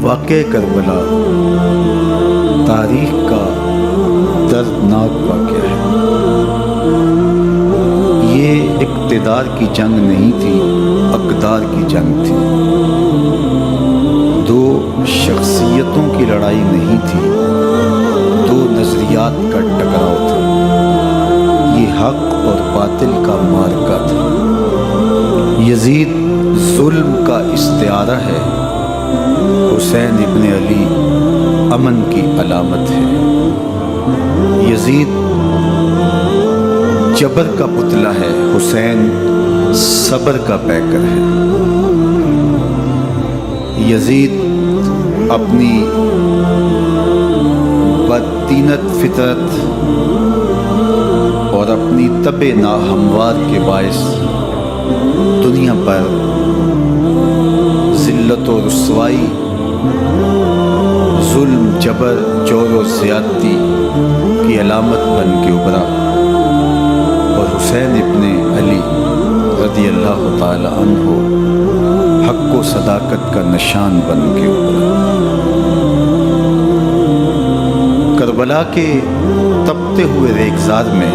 واقعہ کربلا تاریخ کا دردناک واقعہ ہے۔ یہ اقتدار کی جنگ نہیں تھی، اقدار کی جنگ تھی۔ دو شخصیتوں کی لڑائی نہیں تھی، دو نظریات کا ٹکراؤ تھا۔ یہ حق اور باطل کا معرکہ تھا۔ یزید ظلم کا استعارہ ہے، حسین ابن علی امن کی علامت ہے۔ یزید جبر کا پتلا ہے، حسین صبر کا پیکر ہے۔ یزید اپنی بدطینت فطرت اور اپنی طب ناہموار کے باعث دنیا پر ذلت و رسوائی، ظلم، جبر، جور و زیادتی کی علامت بن کے ابھرا، اور حسین ابن علی رضی اللہ تعالی عنہ حق و صداقت کا نشان بن کے ابھرا۔ کربلا کے تپتے ہوئے ریگزار میں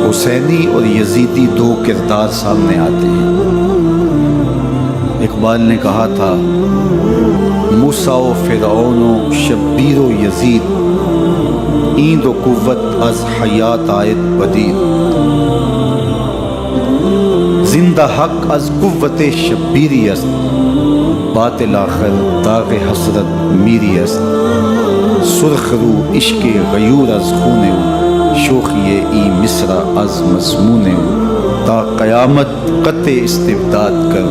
حسینی اور یزیدی دو کردار سامنے آتے ہیں۔ اقبال نے کہا تھا، موسیٰ و فرعون و شبیر و یزید، ایند و قوت از حیات آیت بدید، زندہ حق از قوت شبیری است، باطل آخر داغ حسرت میری است، سرخ رو عشق غیور از خون او، شوخی ای مصر از مضمون او، تا قیامت قطع استبداد کر،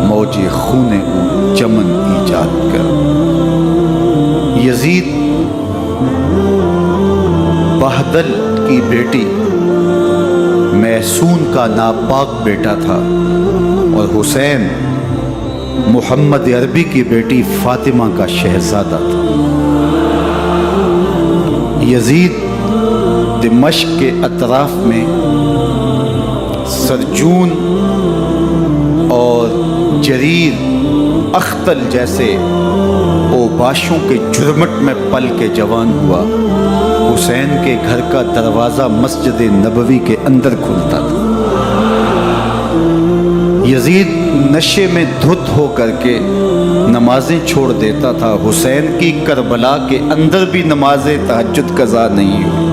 موج خون او چمن ایجاد کر۔ یزید بہدل کی بیٹی محسون کا ناپاک بیٹا تھا، اور حسین محمد عربی کی بیٹی فاطمہ کا شہزادہ تھا۔ یزید دمشق کے اطراف میں سرجون اور جریر، اختل جیسے اوباشوں کے جھرمٹ میں پل کے جوان ہوا۔ حسین کے گھر کا دروازہ مسجد نبوی کے اندر کھلتا تھا۔ یزید نشے میں دھت ہو کر کے نمازیں چھوڑ دیتا تھا۔ حسین کی کربلا کے اندر بھی نماز تہجد قضا نہیں ہوئی۔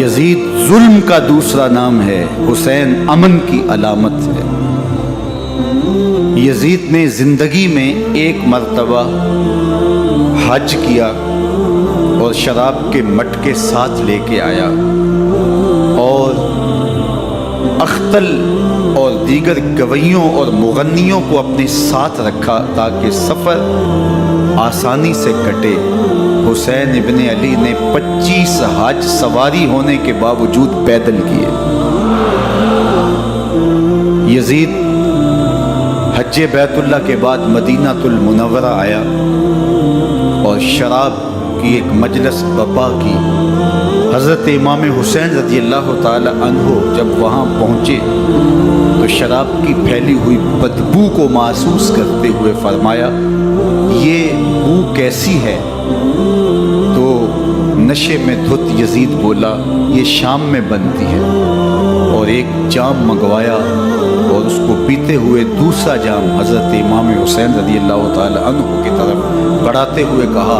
یزید ظلم کا دوسرا نام ہے، حسین امن کی علامت ہے۔ یزید نے زندگی میں ایک مرتبہ حج کیا اور شراب کے مٹکے ساتھ لے کے آیا، اور اختل اور دیگر گویوں اور مغنیوں کو اپنے ساتھ رکھا تاکہ سفر آسانی سے کٹے۔ حسین ابن علی نے 25 حج سواری ہونے کے باوجود پیدل کیے۔ یزید حج بیت اللہ کے بعد مدینہ المنورہ آیا اور شراب کی ایک مجلس برپا کی۔ حضرت امام حسین رضی اللہ تعالی عنہ جب وہاں پہنچے تو شراب کی پھیلی ہوئی بدبو کو محسوس کرتے ہوئے فرمایا، یہ بو کیسی ہے؟ تو نشے میں دھت یزید بولا، یہ شام میں بنتی ہے، اور ایک جام منگوایا اور اس کو پیتے ہوئے دوسرا جام حضرت امام حسین رضی اللہ تعالی عنہ کی طرف بڑھاتے ہوئے کہا،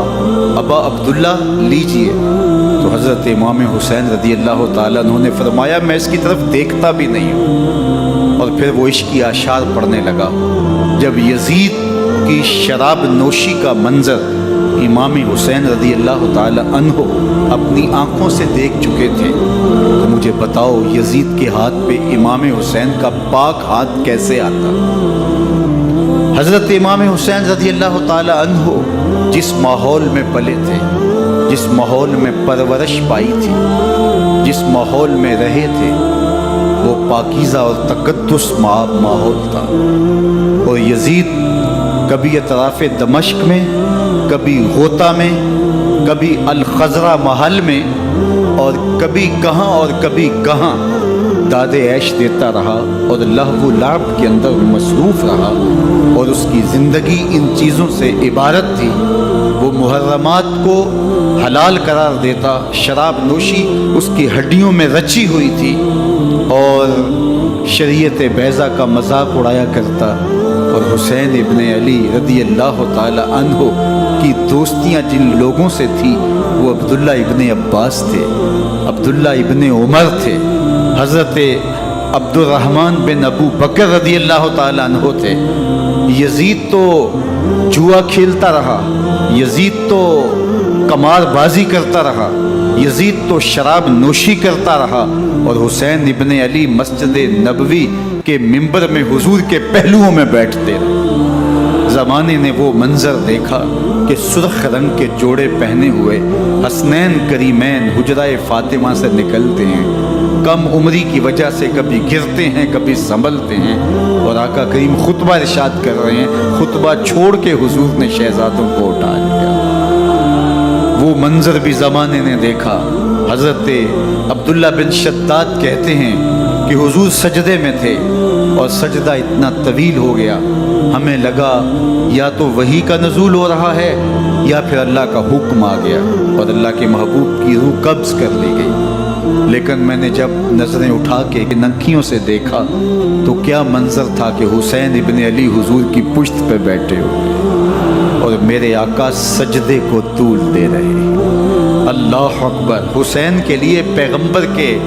ابا عبداللہ لیجئے۔ تو حضرت امام حسین رضی اللہ تعالیٰ عنہ نے فرمایا، میں اس کی طرف دیکھتا بھی نہیں ہوں، اور پھر وہ عشقی اشعار پڑھنے لگا۔ جب یزید کی شراب نوشی کا منظر امام حسین رضی اللہ تعالیٰ عنہ اپنی آنکھوں سے دیکھ چکے تھے، تو مجھے بتاؤ یزید کے ہاتھ پہ امام حسین کا پاک ہاتھ کیسے آتا؟ حضرت امام حسین رضی اللہ تعالیٰ عنہ جس ماحول میں پلے تھے، جس ماحول میں پرورش پائی تھی، جس ماحول میں رہے تھے، وہ پاکیزہ اور تقدس ماحول تھا۔ اور یزید کبھی اطراف دمشق میں، کبھی غوطہ میں، کبھی الخزرہ محل میں، اور کبھی کہاں اور کبھی کہاں داد عیش دیتا رہا اور لہو و لعب کے اندر مصروف رہا اور اس کی زندگی ان چیزوں سے عبارت تھی، وہ محرمات کو حلال قرار دیتا، شراب نوشی اس کی ہڈیوں میں رچی ہوئی تھی اور شریعت بیضا کا مذاق اڑایا کرتا، اور حسین ابن علی رضی اللہ تعالی عنہ کی دوستیاں جن لوگوں سے تھی وہ عبداللہ ابن عباس تھے، عبداللہ ابن عمر تھے، حضرت عبد الرحمن بن ابو بکر رضی اللہ تعالی عنہ تھے۔ یزید تو جوا کھیلتا رہا، یزید تو قمار بازی کرتا رہا، یزید تو شراب نوشی کرتا رہا، اور حسین ابن علی مسجد نبوی کے منبر میں حضور کے پہلوؤں میں بیٹھتے رہے۔ زمانے نے وہ منظر دیکھا کہ سرخ رنگ کے جوڑے پہنے ہوئے حسنین کریمین حجرہ فاطمہ سے نکلتے ہیں، کم عمری کی وجہ سے کبھی گرتے ہیں کبھی سنبھلتے ہیں، اور آقا کریم خطبہ ارشاد کر رہے ہیں، خطبہ چھوڑ کے حضور نے شہزادوں کو اٹھا لیا۔ وہ منظر بھی زمانے نے دیکھا۔ حضرت عبداللہ بن شداد کہتے ہیں کہ حضور سجدے میں تھے اور سجدہ اتنا طویل ہو گیا، ہمیں لگا یا تو وحی کا نزول ہو رہا ہے یا پھر اللہ کا حکم آ گیا اور اللہ کے محبوب کی روح قبض کر لی گئی۔ لیکن میں نے جب نظریں اٹھا کے ننکیوں سے دیکھا تو کیا منظر تھا کہ حسین ابن علی حضور کی پشت پہ بیٹھے ہوئے اور میرے آقا سجدے کو طول دے رہے۔ اللہ اکبر! حسین کے لیے پیغمبر کے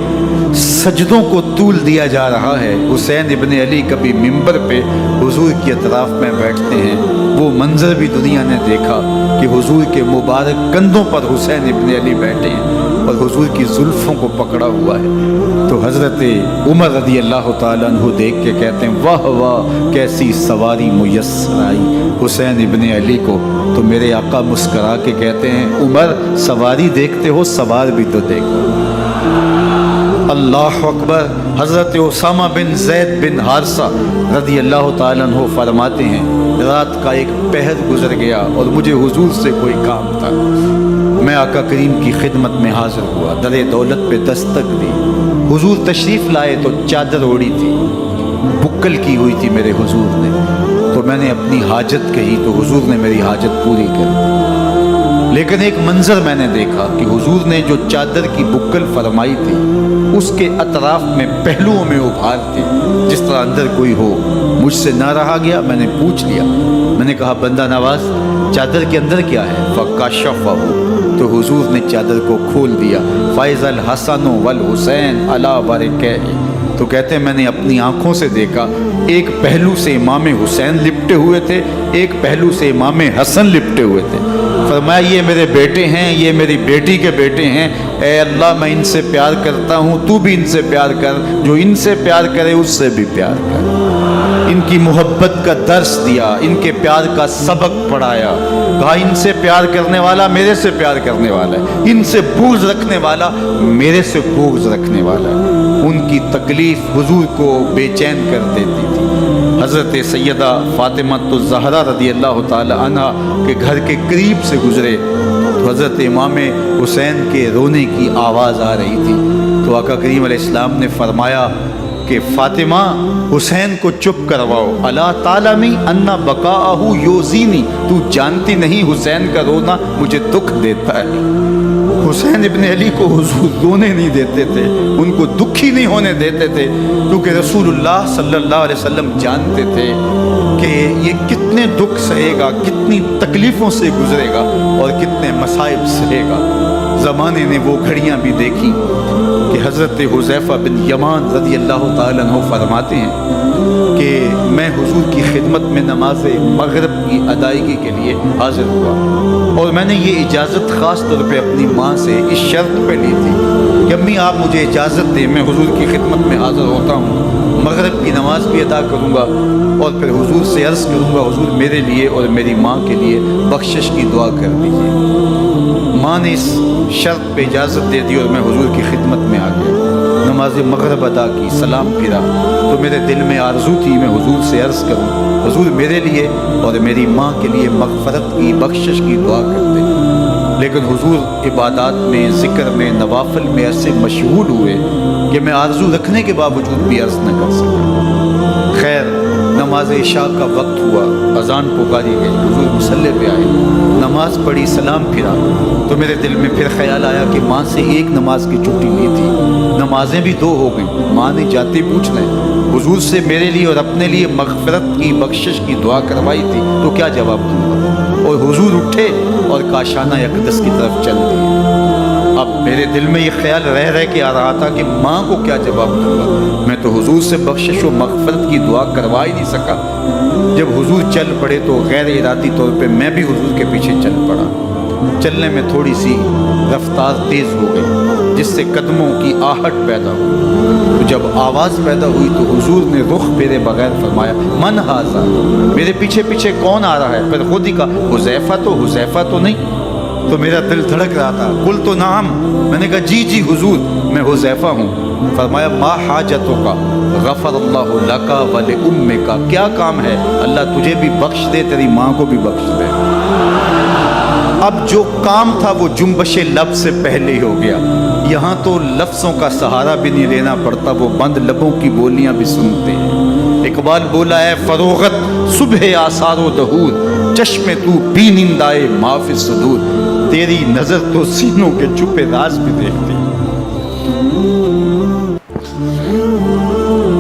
سجدوں کو طول دیا جا رہا ہے۔ حسین ابن علی کبھی منبر پہ حضور کی اطراف میں بیٹھتے ہیں، وہ منظر بھی دنیا نے دیکھا کہ حضور کے مبارک کندھوں پر حسین ابن علی بیٹھے ہیں اور حضور کی زلفوں کو پکڑا ہوا ہے۔ تو حضرت عمر رضی اللہ تعالیٰ عنہ دیکھ کے کہتے ہیں واہ واہ کیسی سواری میسر آئی حسین ابن علی کو۔ تو میرے آقا مسکرا کے کہتے ہیں عمر سواری دیکھتے ہو سوار بھی تو دیکھو۔ اللہ اکبر! حضرت اسامہ بن زید بن حارثہ رضی اللہ تعالیٰ عنہ فرماتے ہیں رات کا ایک پہر گزر گیا اور مجھے حضور سے کوئی کام تھا، میں آقا کریم کی خدمت میں حاضر ہوا، در دولت پہ دستک دی، حضور تشریف لائے تو چادر اوڑی تھی، بکل کی ہوئی تھی میرے حضور نے، تو میں نے اپنی حاجت کہی تو حضور نے میری حاجت پوری کر دی۔ لیکن ایک منظر میں نے دیکھا کہ حضور نے جو چادر کی بکل فرمائی تھی اس کے اطراف میں پہلوؤں میں ابھار تھے جس طرح اندر کوئی ہو۔ مجھ سے نہ رہا گیا، میں نے پوچھ لیا، میں نے کہا بندہ نواز چادر کے اندر کیا ہے؟ فکشفہ، تو حضور نے چادر کو کھول دیا۔ فیض الحسن والحسین علی ورکہ، تو کہتے ہیں میں نے اپنی آنکھوں سے دیکھا ایک پہلو سے امام حسین لپٹے ہوئے تھے، ایک پہلو سے امام حسن لپٹے ہوئے تھے۔ فرمایا یہ میرے بیٹے ہیں، یہ میری بیٹی کے بیٹے ہیں، اے اللہ میں ان سے پیار کرتا ہوں، تو بھی ان سے پیار کر، جو ان سے پیار کرے اس سے بھی پیار کر۔ ان کی محبت کا درس دیا، ان کے پیار کا سبق پڑھایا، کہا ان سے پیار کرنے والا میرے سے پیار کرنے والا ہے، ان سے بغض رکھنے والا میرے سے بغض رکھنے والا ہے۔ ان کی تکلیف حضور کو بے چین کر دیتی تھی۔ حضرت سیدہ فاطمہ الزہرا رضی اللہ تعالی عنہ کے گھر کے قریب سے گزرے تو حضرت امام حسین کے رونے کی آواز آ رہی تھی، تو آقا کریم علیہ السلام نے فرمایا کہ فاطمہ حسین کو چپ کرواؤ، الا تعلمی ان بقاءہ یوزینی، تو جانتی نہیں حسین کا رونا مجھے دکھ دیتا ہے۔ حسین ابن علی کو حضور رونے نہیں دیتے تھے، ان کو دکھی نہیں ہونے دیتے تھے، کیونکہ رسول اللہ صلی اللہ علیہ وسلم جانتے تھے کہ یہ کتنے دکھ سہے گا، کتنی تکلیفوں سے گزرے گا اور کتنے مصائب سہے گا۔ زمانے نے وہ گھڑیاں بھی دیکھی کہ حضرت حذیفہ بن یمان رضی اللہ تعالیٰ عنہ فرماتے ہیں کہ میں حضور کی خدمت میں نماز مغرب کی ادائیگی کے لیے حاضر ہوا، اور میں نے یہ اجازت خاص طور پہ اپنی ماں سے اس شرط پہ لی تھی کہ امی آپ مجھے اجازت دیں، میں حضور کی خدمت میں حاضر ہوتا ہوں، مغرب کی نماز بھی ادا کروں گا اور پھر حضور سے عرض کروں گا حضور میرے لیے اور میری ماں کے لیے بخشش کی دعا کر دیجیے۔ ماں نے اس شرط پہ اجازت دے دی اور میں حضور کی خدمت میں آ گیا، نماز مغرب ادا کی، سلام پھرا، تو میرے دل میں آرزو تھی میں حضور سے عرض کروں حضور میرے لیے اور میری ماں کے لیے مغفرت کی بخشش کی دعا کر دیں، لیکن حضور عبادات میں ذکر میں نوافل میں ایسے مشغول ہوئے کہ میں آرزو رکھنے کے باوجود بھی عرض نہ کر سکا۔ خیر، نماز عشاء کا وقت ہوا، اذان پکاری گئی، حضور مصلی پہ آئے، نماز پڑھی، سلام پھرا، تو میرے دل میں پھر خیال آیا کہ ماں سے ایک نماز کی چھٹی نہیں تھی، نمازیں بھی 2 ہو گئیں۔ ماں نے جاتے پوچھنا ہے، حضور سے میرے لیے اور اپنے لیے مغفرت کی، بخشش کی دعا کروائی تھی، تو کیا جواب دوں گا؟ اور حضور اٹھے اور کاشانہ اقدس کی طرف چل دیے۔ اب میرے دل میں یہ خیال رہ کے آ رہا تھا کہ ماں کو کیا جواب دوں گا؟ میں تو حضور سے بخشش و مغفرت کی دعا کروا ہی نہیں سکا۔ جب حضور چل پڑے تو غیر ارادی طور پہ میں بھی حضور کے پیچھے چل پڑا۔ چلنے میں تھوڑی سی رفتار تیز ہو گئی، جس سے قدموں کی آہٹ پیدا ہوئی۔ تو جب آواز پیدا ہوئی تو حضور نے رخ پھیرے بغیر فرمایا، من ھذا، میرے پیچھے پیچھے کون آ رہا ہے؟ پھر خود ہی کہا، حذیفہ تو نہیں؟ تو میرا دل دھڑک رہا تھا۔ قلت نعم، میں نے کہا جی حضور، میں حذیفہ ہوں۔ فرمایا، ما حاجتک، غفر اللہ لک ولأمک، کیا کام ہے؟ اللہ تجھے بھی بخش دے، تیری ماں کو بھی بخش دے۔ اب جو کام تھا وہ جنبش لب سے پہلے ہی ہو گیا۔ یہاں تو لفظوں کا سہارا بھی نہیں لینا پڑتا، وہ بند لبوں کی بولیاں بھی سنتے ہیں۔ اقبال بولا ہے، فروغت صبح آثار و دہور، چشم تو بی نندائے ما فی الصدور، تیری نظر تو سینوں کے چھپے راز بھی دیکھتی۔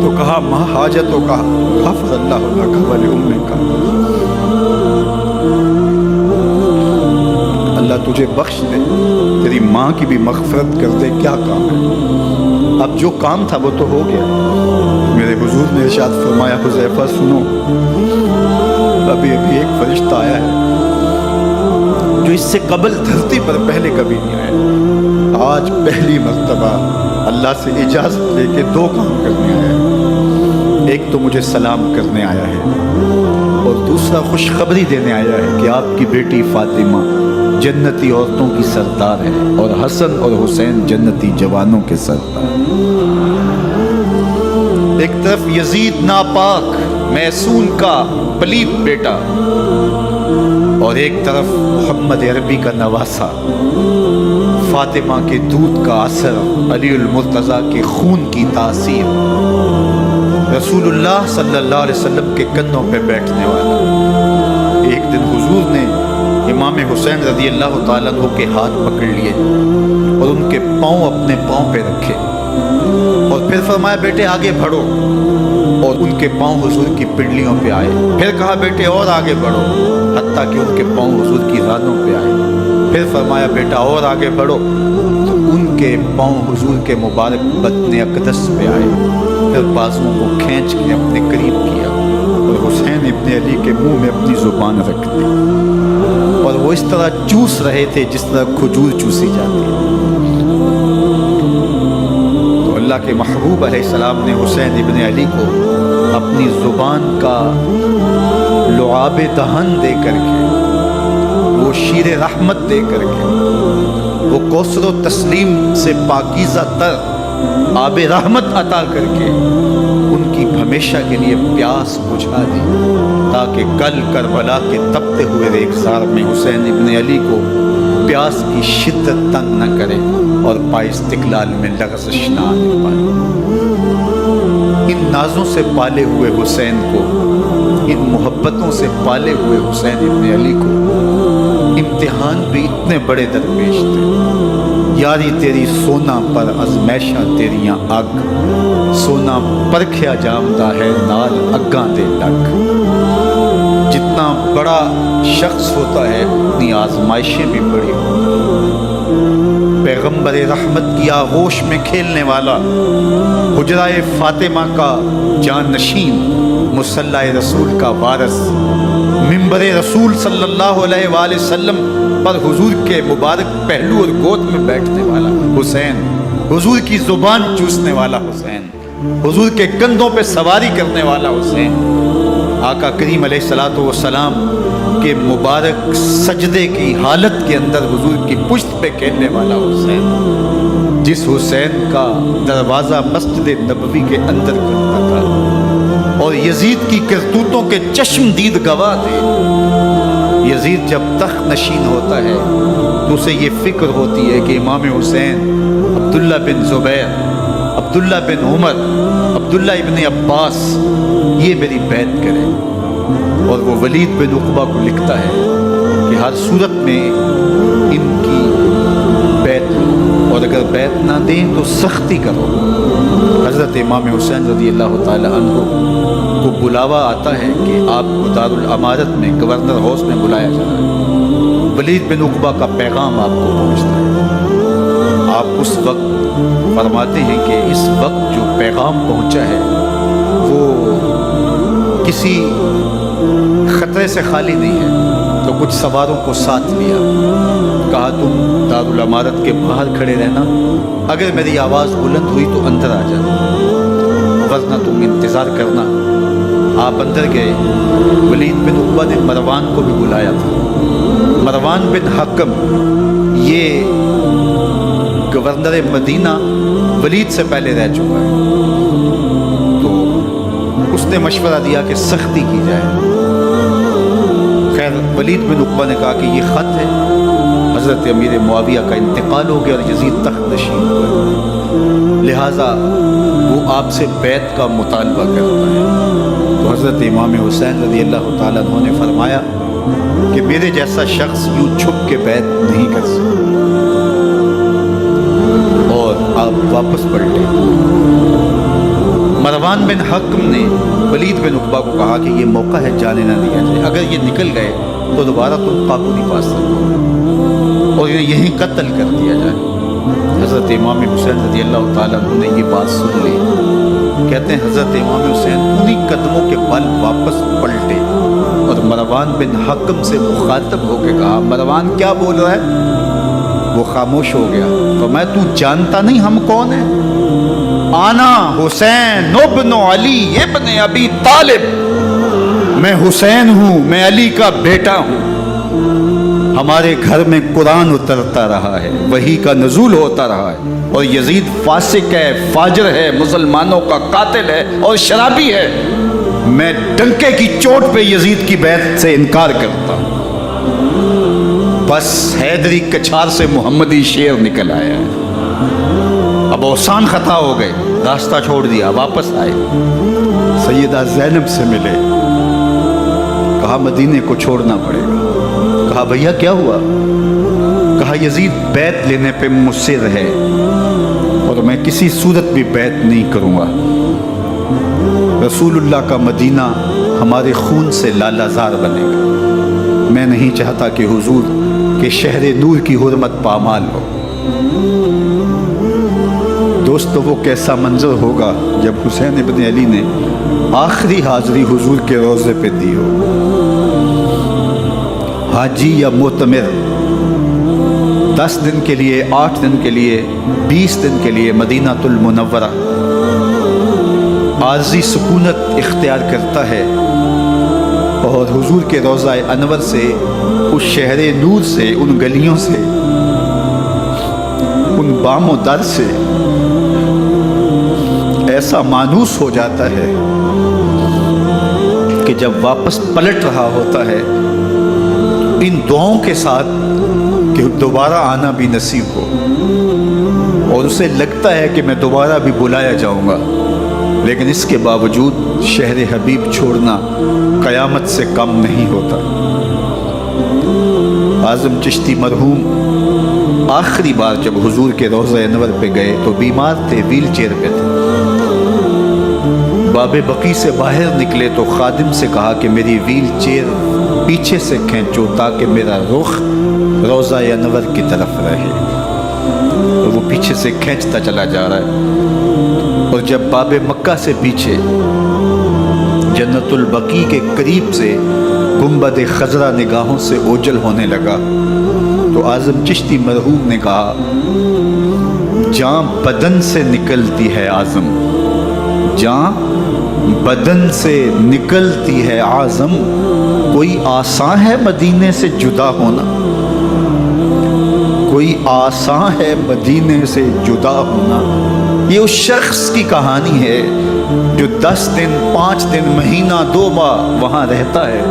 تو کہا، ما حاجتوں کا غفر اللہ لک ولأمک، اللہ تجھے بخش دے، تیری ماں کی بھی مغفرت کر دے، کیا کام ہے؟ اب جو کام تھا وہ تو ہو گیا۔ میرے حضور نے ارشاد فرمایا، حذیفہ سنو، ابھی ایک فرشتہ آیا ہے جو اس سے قبل دھرتی پر پہلے کبھی نہیں آیا، آج پہلی مرتبہ اللہ سے اجازت لے کے 2 کام کرنے آیا ہے۔ ایک تو مجھے سلام کرنے آیا ہے، اور دوسرا خوشخبری دینے آیا ہے کہ آپ کی بیٹی فاطمہ جنتی عورتوں کی سردار ہے، اور حسن اور حسین جنتی جوانوں کے سردار۔ ایک طرف یزید ناپاک محسون کا پلیت بیٹا، اور ایک طرف محمد عربی کا نواسا، فاطمہ کے دودھ کا اثر، علی المرتضیٰ کے خون کی تاثیر، رسول اللہ صلی اللہ علیہ وسلم کے کندھوں پہ بیٹھنے والا۔ ایک دن حضور نے امام حسین رضی اللہ تعالیٰ عنہ کے ہاتھ پکڑ لیے اور ان کے پاؤں اپنے پاؤں پہ رکھے، اور پھر فرمایا، بیٹے آگے بڑھو، اور ان کے پاؤں حضور کی پنڈلیوں پہ آئے۔ پھر کہا، بیٹے اور آگے بڑھو، حتیٰ کہ ان کے پاؤں حضور کی رانوں پہ آئے۔ پھر فرمایا، بیٹا اور آگے بڑھو، تو ان کے پاؤں حضور کے مبارک بدن اقدس پہ آئے۔ پھر بازوؤں کو کھینچ کے اپنے قریب کیا، اور حسین ابن علی کے منہ میں اپنی زبان رکھ دی، اور وہ اس طرح چوس رہے تھے جس طرح کھجور چوسی جاتی ہے۔ تو اللہ کے محبوب علیہ السلام نے حسین ابن علی کو اپنی زبان کا لعاب دہن دے کر کے، وہ شیر رحمت دے کر کے، وہ کوثر و تسلیم سے پاکیزہ تر آب رحمت عطا کر کے ان کی ہمیشہ کے لیے پیاس بجھا دی، تاکہ کل کربلا کے تپتے ہوئے ریگزار میں حسین ابن علی کو پیاس کی شدت تنگ نہ کرے اور پائے استقلال میں لغزش نہ آنے پائے۔ ان نازوں سے پالے ہوئے حسین کو، ان محبتوں سے پالے ہوئے حسین ابن علی کو امتحان بھی اتنے بڑے درپیش تھے۔ یاری تیری سونا پر ازمیشہ تیریاں اگ، سونا پرکھیا جامدہ ہے نال اگاں دے لگ۔ جتنا بڑا شخص ہوتا ہے اتنی آزمائشیں بھی بڑی ہوتی ہیں۔ پیغمبر رحمت کی آغوش میں کھیلنے والا، حجرہ فاطمہ کا جانشین، مصلی رسول کا وارث، منبر رسول صلی اللہ علیہ وآلہ وسلم پر حضور کے مبارک پہلو اور گود میں بیٹھنے والا حسین، حضور کی زبان چوسنے والا حسین، حضور کے کندھوں پہ سواری کرنے والا حسین، آقا کریم علیہ الصلوۃ والسلام کے مبارک سجدے کی حالت کے اندر حضور کی پشت پہ کھیلنے والا حسین، جس حسین کا دروازہ مسجد نبوی کے اندر کھلتا تھا اور یزید کی کرتوتوں کے چشم دید گواہ تھے۔ یزید جب تخت نشین ہوتا ہے تو اسے یہ فکر ہوتی ہے کہ امام حسین، عبداللہ بن زبیر عبداللہ بن عمر، عبداللہ ابن عباس یہ میری بیعت کریں۔ اور وہ ولید بن عقبہ کو لکھتا ہے کہ ہر صورت میں ان کی بیعت لو، اور اگر بیعت نہ دیں تو سختی کرو۔ حضرت امام حسین رضی اللہ تعالی عنہ کو بلاوا آتا ہے کہ آپ کو دارالامارت میں گورنر ہاؤس میں بلایا جا رہا ہے، ولید بن عقبہ کا پیغام آپ کو پہنچتا ہے۔ آپ اس وقت فرماتے ہیں کہ اس وقت جو پیغام پہنچا ہے وہ کسی خطرے سے خالی نہیں ہے، تو کچھ سواروں کو ساتھ لیا، کہا تم دارالامارت کے باہر کھڑے رہنا، اگر میری آواز بلند ہوئی تو اندر آ جانا، ورنہ تم انتظار کرنا۔ آپ اندر گئے۔ ولید بن عقبہ نے مروان کو بھی بلایا تھا۔ مروان بن حکم یہ گورنر مدینہ ولید سے پہلے رہ چکا ہے، تو اس نے مشورہ دیا کہ سختی کی جائے۔ خیر ولید بن عقبہ نے کہا کہ یہ خط ہے، حضرت امیر معاویہ کا انتقال ہو گیا اور یزید تخت نشین ہوا، لہٰذا وہ آپ سے بیعت کا مطالبہ کرتا ہے۔ تو حضرت امام حسین رضی اللہ تعالیٰ عنہ نے فرمایا کہ میرے جیسا شخص یوں چھپ کے بیعت نہیں کر سکتا، اور آپ واپس پلٹے۔ مروان بن حکم نے ولید بن عقبہ کو کہا کہ یہ موقع ہے جانے نہ دیا جائے، اگر یہ نکل گئے تو دوبارہ تم قابو نہیں پا سکتے اور انہیں یہیں قتل کر دیا جائے۔ حضرت امام حسین رضی اللہ تعالیٰ عنہ نے یہ بات سن لی۔ کہتے ہیں حضرت امام حسین انہیں قدموں کے بل واپس پلٹے اور مروان بن حکم سے مخاطب ہو کے کہا، مروان کیا بول رہا ہے؟ وہ خاموش ہو گیا۔ فرمایا تو جانتا نہیں ہم کون ہیں؟ آنا حسین ابن علی ابن ابی طالب، میں حسین ہوں، میں علی کا بیٹا ہوں۔ ہمارے گھر میں قرآن اترتا رہا ہے، وحی کا نزول ہوتا رہا ہے، اور یزید فاسق ہے، فاجر ہے، مسلمانوں کا قاتل ہے اور شرابی ہے۔ میں ڈنکے کی چوٹ پہ یزید کی بیعت سے انکار کرتا ہوں۔ بس حیدری کچھار سے محمدی شیر نکل آیا ہے۔ اب اوسان خطا ہو گئے، راستہ چھوڑ دیا، واپس آئے، سیدہ زینب سے ملے، کہا مدینے کو چھوڑنا پڑے گا۔ کہا بھیا کیا ہوا؟ کہا یزید بیعت لینے پہ مصر ہے اور میں کسی صورت بھی بیعت نہیں کروں گا۔ رسول اللہ کا مدینہ ہمارے خون سے لالہ زار بنے گا، میں نہیں چاہتا کہ حضور کے شہر نور کی حرمت پامال ہو۔ دوستو وہ کیسا منظر ہوگا جب حسین ابن علی نے آخری حاضری حضور کے روضے پہ دی ہو۔ حاجی یا معتمر 10 دن کے لیے، 8 دن کے لیے، 20 دن کے لیے مدینہ المنورہ عارضی سکونت اختیار کرتا ہے، اور حضور کے روضہ انور سے، اس شہر نور سے، ان گلیوں سے، ان بام و در سے ایسا مانوس ہو جاتا ہے کہ جب واپس پلٹ رہا ہوتا ہے ان دعاؤں کے ساتھ کہ دوبارہ آنا بھی نصیب ہو، اور اسے لگتا ہے کہ میں دوبارہ بھی بلایا جاؤں گا، لیکن اس کے باوجود شہر حبیب چھوڑنا قیامت سے کم نہیں ہوتا۔ اعظم چشتی مرحوم آخری بار جب حضور کے روضہ انور پہ گئے تو بیمار تھے، ویل چیئر پہ تھے۔ باب بقی سے باہر نکلے تو خادم سے کہا کہ میری ویل چیئر پیچھے سے کھینچو تاکہ میرا رخ روضہ انور کی طرف رہے، اور وہ پیچھے سے کھینچتا چلا جا رہا ہے، اور جب باب مکہ سے پیچھے جنت البقیع کے قریب سے گنبد خضرا نگاہوں سے اوجل ہونے لگا تو اعظم چشتی مرحوم نے کہا، جان بدن سے نکلتی ہے اعظم، جان بدن سے نکلتی ہے اعظم، کوئی آسان ہے مدینے سے جدا ہونا، کوئی آسان ہے مدینے سے جدا ہونا۔ یہ اس شخص کی کہانی ہے جو 10 دن، 5 دن، مہینہ، 2 ماہ وہاں رہتا ہے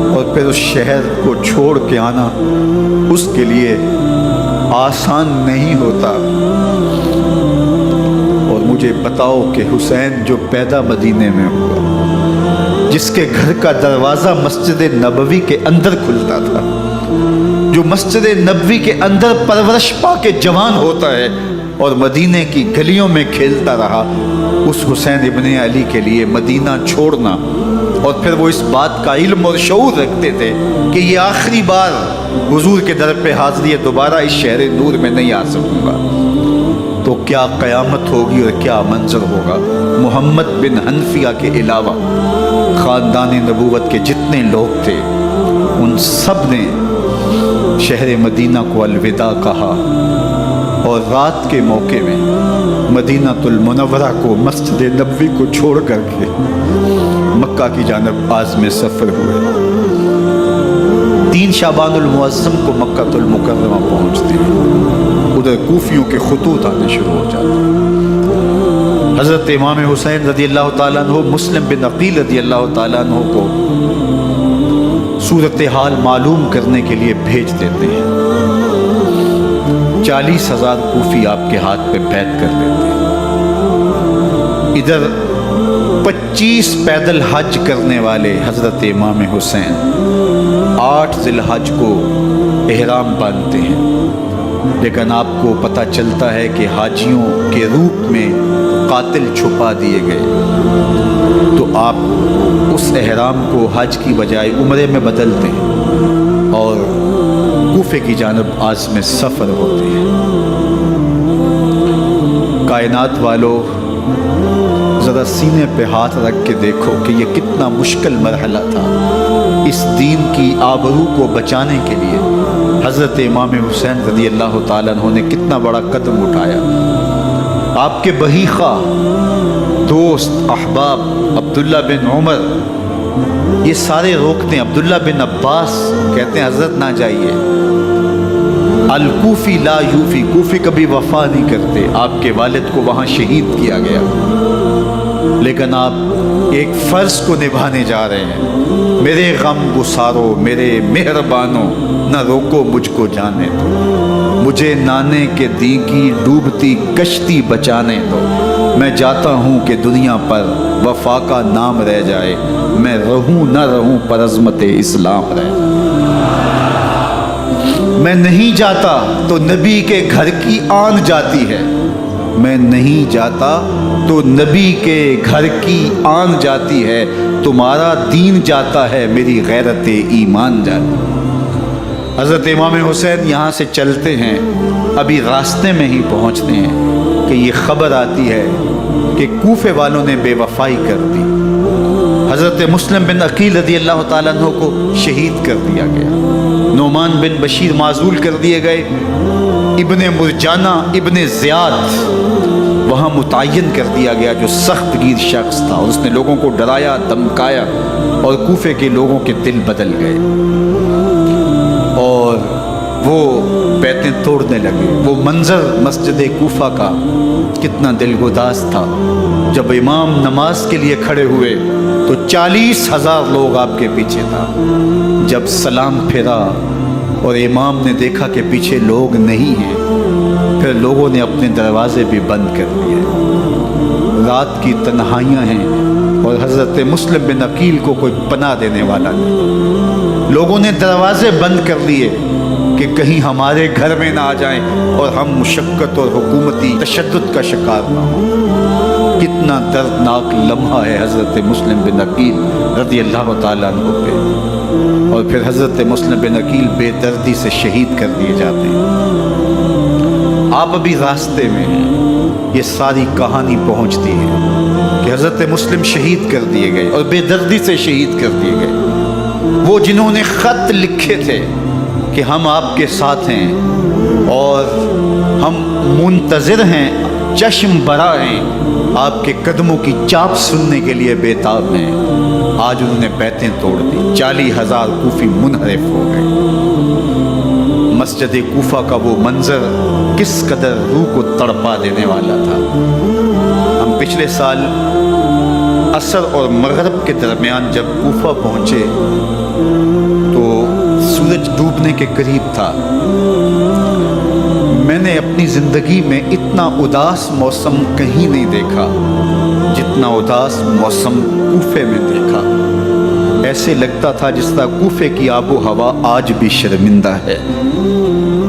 اور پھر اس شہر کو چھوڑ کے آنا اس کے لیے آسان نہیں ہوتا۔ اور مجھے بتاؤ کہ حسین جو پیدا مدینے میں ہوا، جس کے گھر کا دروازہ مسجد نبوی کے اندر کھلتا تھا، جو مسجد نبوی کے اندر پرورش پا کے جوان ہوتا ہے اور مدینے کی گلیوں میں کھیلتا رہا، اس حسین ابن علی کے لیے مدینہ چھوڑنا، اور پھر وہ اس بات کا علم اور شعور رکھتے تھے کہ یہ آخری بار حضور کے در پہ حاضری ہے، دوبارہ اس شہر نور میں نہیں آ سکوں گا، تو کیا قیامت ہوگی اور کیا منظر ہوگا۔ محمد بن حنفیہ کے علاوہ خاندان نبوت کے جتنے لوگ تھے ان سب نے شہر مدینہ کو الوداع کہا، اور رات کے موقع میں مدینہ المنورہ کو، مسجد نبوی کو چھوڑ کر کے مکہ کی جانب عازم سفر ہوئے۔ 3 شعبان المعظم کو مکہ المکرمہ پہنچتے ہیں، ادھر کوفیوں کے خطوط آنے شروع ہو جاتے ہیں۔ حضرت امام حسین رضی اللہ تعالیٰ عنہ مسلم بن عقیل رضی اللہ تعالیٰ عنہ کو صورتحال معلوم کرنے کے لیے بھیج دیتے ہیں۔ 40,000 کوفی آپ کے ہاتھ پہ بیعت کر لیتے ہیں۔ ادھر 25 پیدل حج کرنے والے حضرت امام حسین 8 ذی الحج کو احرام باندھتے ہیں، لیکن آپ کو پتہ چلتا ہے کہ حاجیوں کے روپ میں قاتل چھپا دیے گئے، تو آپ اس احرام کو حج کی بجائے عمرے میں بدلتے ہیں اور کوفے کی جانب عازم سفر ہوتے ہیں۔ کائنات والوں، ذرا سینے پہ ہاتھ رکھ کے دیکھو کہ یہ کتنا مشکل مرحلہ تھا۔ اس دین کی آبرو کو بچانے کے لیے حضرت امام حسین رضی اللہ تعالیٰ عنہ نے کتنا بڑا قدم اٹھایا۔ آپ کے بہی خواہ، دوست، احباب عبداللہ بن عمر یہ سارے روکتے ہیں۔ عبداللہ بن عباس کہتے ہیں حضرت نہ جائیے، الکوفی لا یوفی، کوفی کبھی وفا نہیں کرتے۔ آپ کے والد کو وہاں شہید کیا گیا، لیکن آپ ایک فرض کو نبھانے جا رہے ہیں۔ میرے غم گسارو، میرے مہربانو، نہ روکو مجھ کو جانے دو، مجھے نانے کے دیگی ڈوبتی کشتی بچانے دو۔ میں جاتا ہوں کہ دنیا پر وفا کا نام رہ جائے، میں رہوں نہ رہوں پر عظمت اسلام رہے۔ میں نہیں جاتا تو نبی کے گھر کی آن جاتی ہے، میں نہیں جاتا تو نبی کے گھر کی آن جاتی ہے، تمہارا دین جاتا ہے، میری غیرت ایمان جاتی ہے۔ حضرت امام حسین یہاں سے چلتے ہیں، ابھی راستے میں ہی پہنچتے ہیں کہ یہ خبر آتی ہے کہ کوفے والوں نے بے وفائی کر دی، حضرت مسلم بن عقیل رضی اللہ تعالیٰ عنہ کو شہید کر دیا گیا، نعمان بن بشیر معزول کر دیے گئے، ابن مرجانہ ابن زیاد وہاں متعین کر دیا گیا جو سخت گیر شخص تھا، اور اس نے لوگوں کو ڈرایا، دھمکایا، اور کوفے کے لوگوں کے دل بدل گئے اور وہ بیتیں توڑنے لگے۔ وہ منظر مسجد کوفہ کا کتنا دلگداز تھا۔ جب امام نماز کے لیے کھڑے ہوئے تو 40,000 لوگ آپ کے پیچھے تھا۔ جب سلام پھیرا اور امام نے دیکھا کہ پیچھے لوگ نہیں ہیں، پھر لوگوں نے اپنے دروازے بھی بند کر دیے۔ رات کی تنہائیاں ہیں اور حضرت مسلم بن عقیل کو کوئی پناہ دینے والا نہیں۔ لوگوں نے دروازے بند کر لیے کہ کہیں ہمارے گھر میں نہ آ جائیں اور ہم مشقت اور حکومتی تشدد کا شکار نہ ہوں۔ کتنا دردناک لمحہ ہے حضرت مسلم بن عقیل رضی اللہ تعالیٰ عنہ پہ، اور پھر حضرت مسلم بن عقیل بے دردی سے شہید کر دیے جاتے ہیں۔ آپ ابھی راستے میں ہیں، یہ ساری کہانی پہنچتی ہے کہ حضرت مسلم شہید کر دیے گئے اور بے دردی سے شہید کر دیے گئے۔ وہ جنہوں نے خط لکھے تھے کہ ہم آپ کے ساتھ ہیں اور ہم منتظر ہیں، چشم برا ہیں، آپ کے قدموں کی چاپ سننے کے لیے بےتاب ہیں، آج انہوں نے بیتیں توڑ دی۔ 40,000 کوفی منحرف ہو گئے۔ مسجد کوفہ کا وہ منظر کس قدر روح کو تڑپا دینے والا تھا۔ ہم پچھلے سال عصر اور مغرب کے درمیان جب کوفہ پہنچے تو سورج ڈوبنے کے قریب تھا۔ میں نے اپنی زندگی میں اتنا اداس موسم کہیں نہیں دیکھا جتنا اداس موسم کوفے میں دیکھا۔ ایسے لگتا تھا جس طرح کوفے کی آب و ہوا آج بھی شرمندہ ہے۔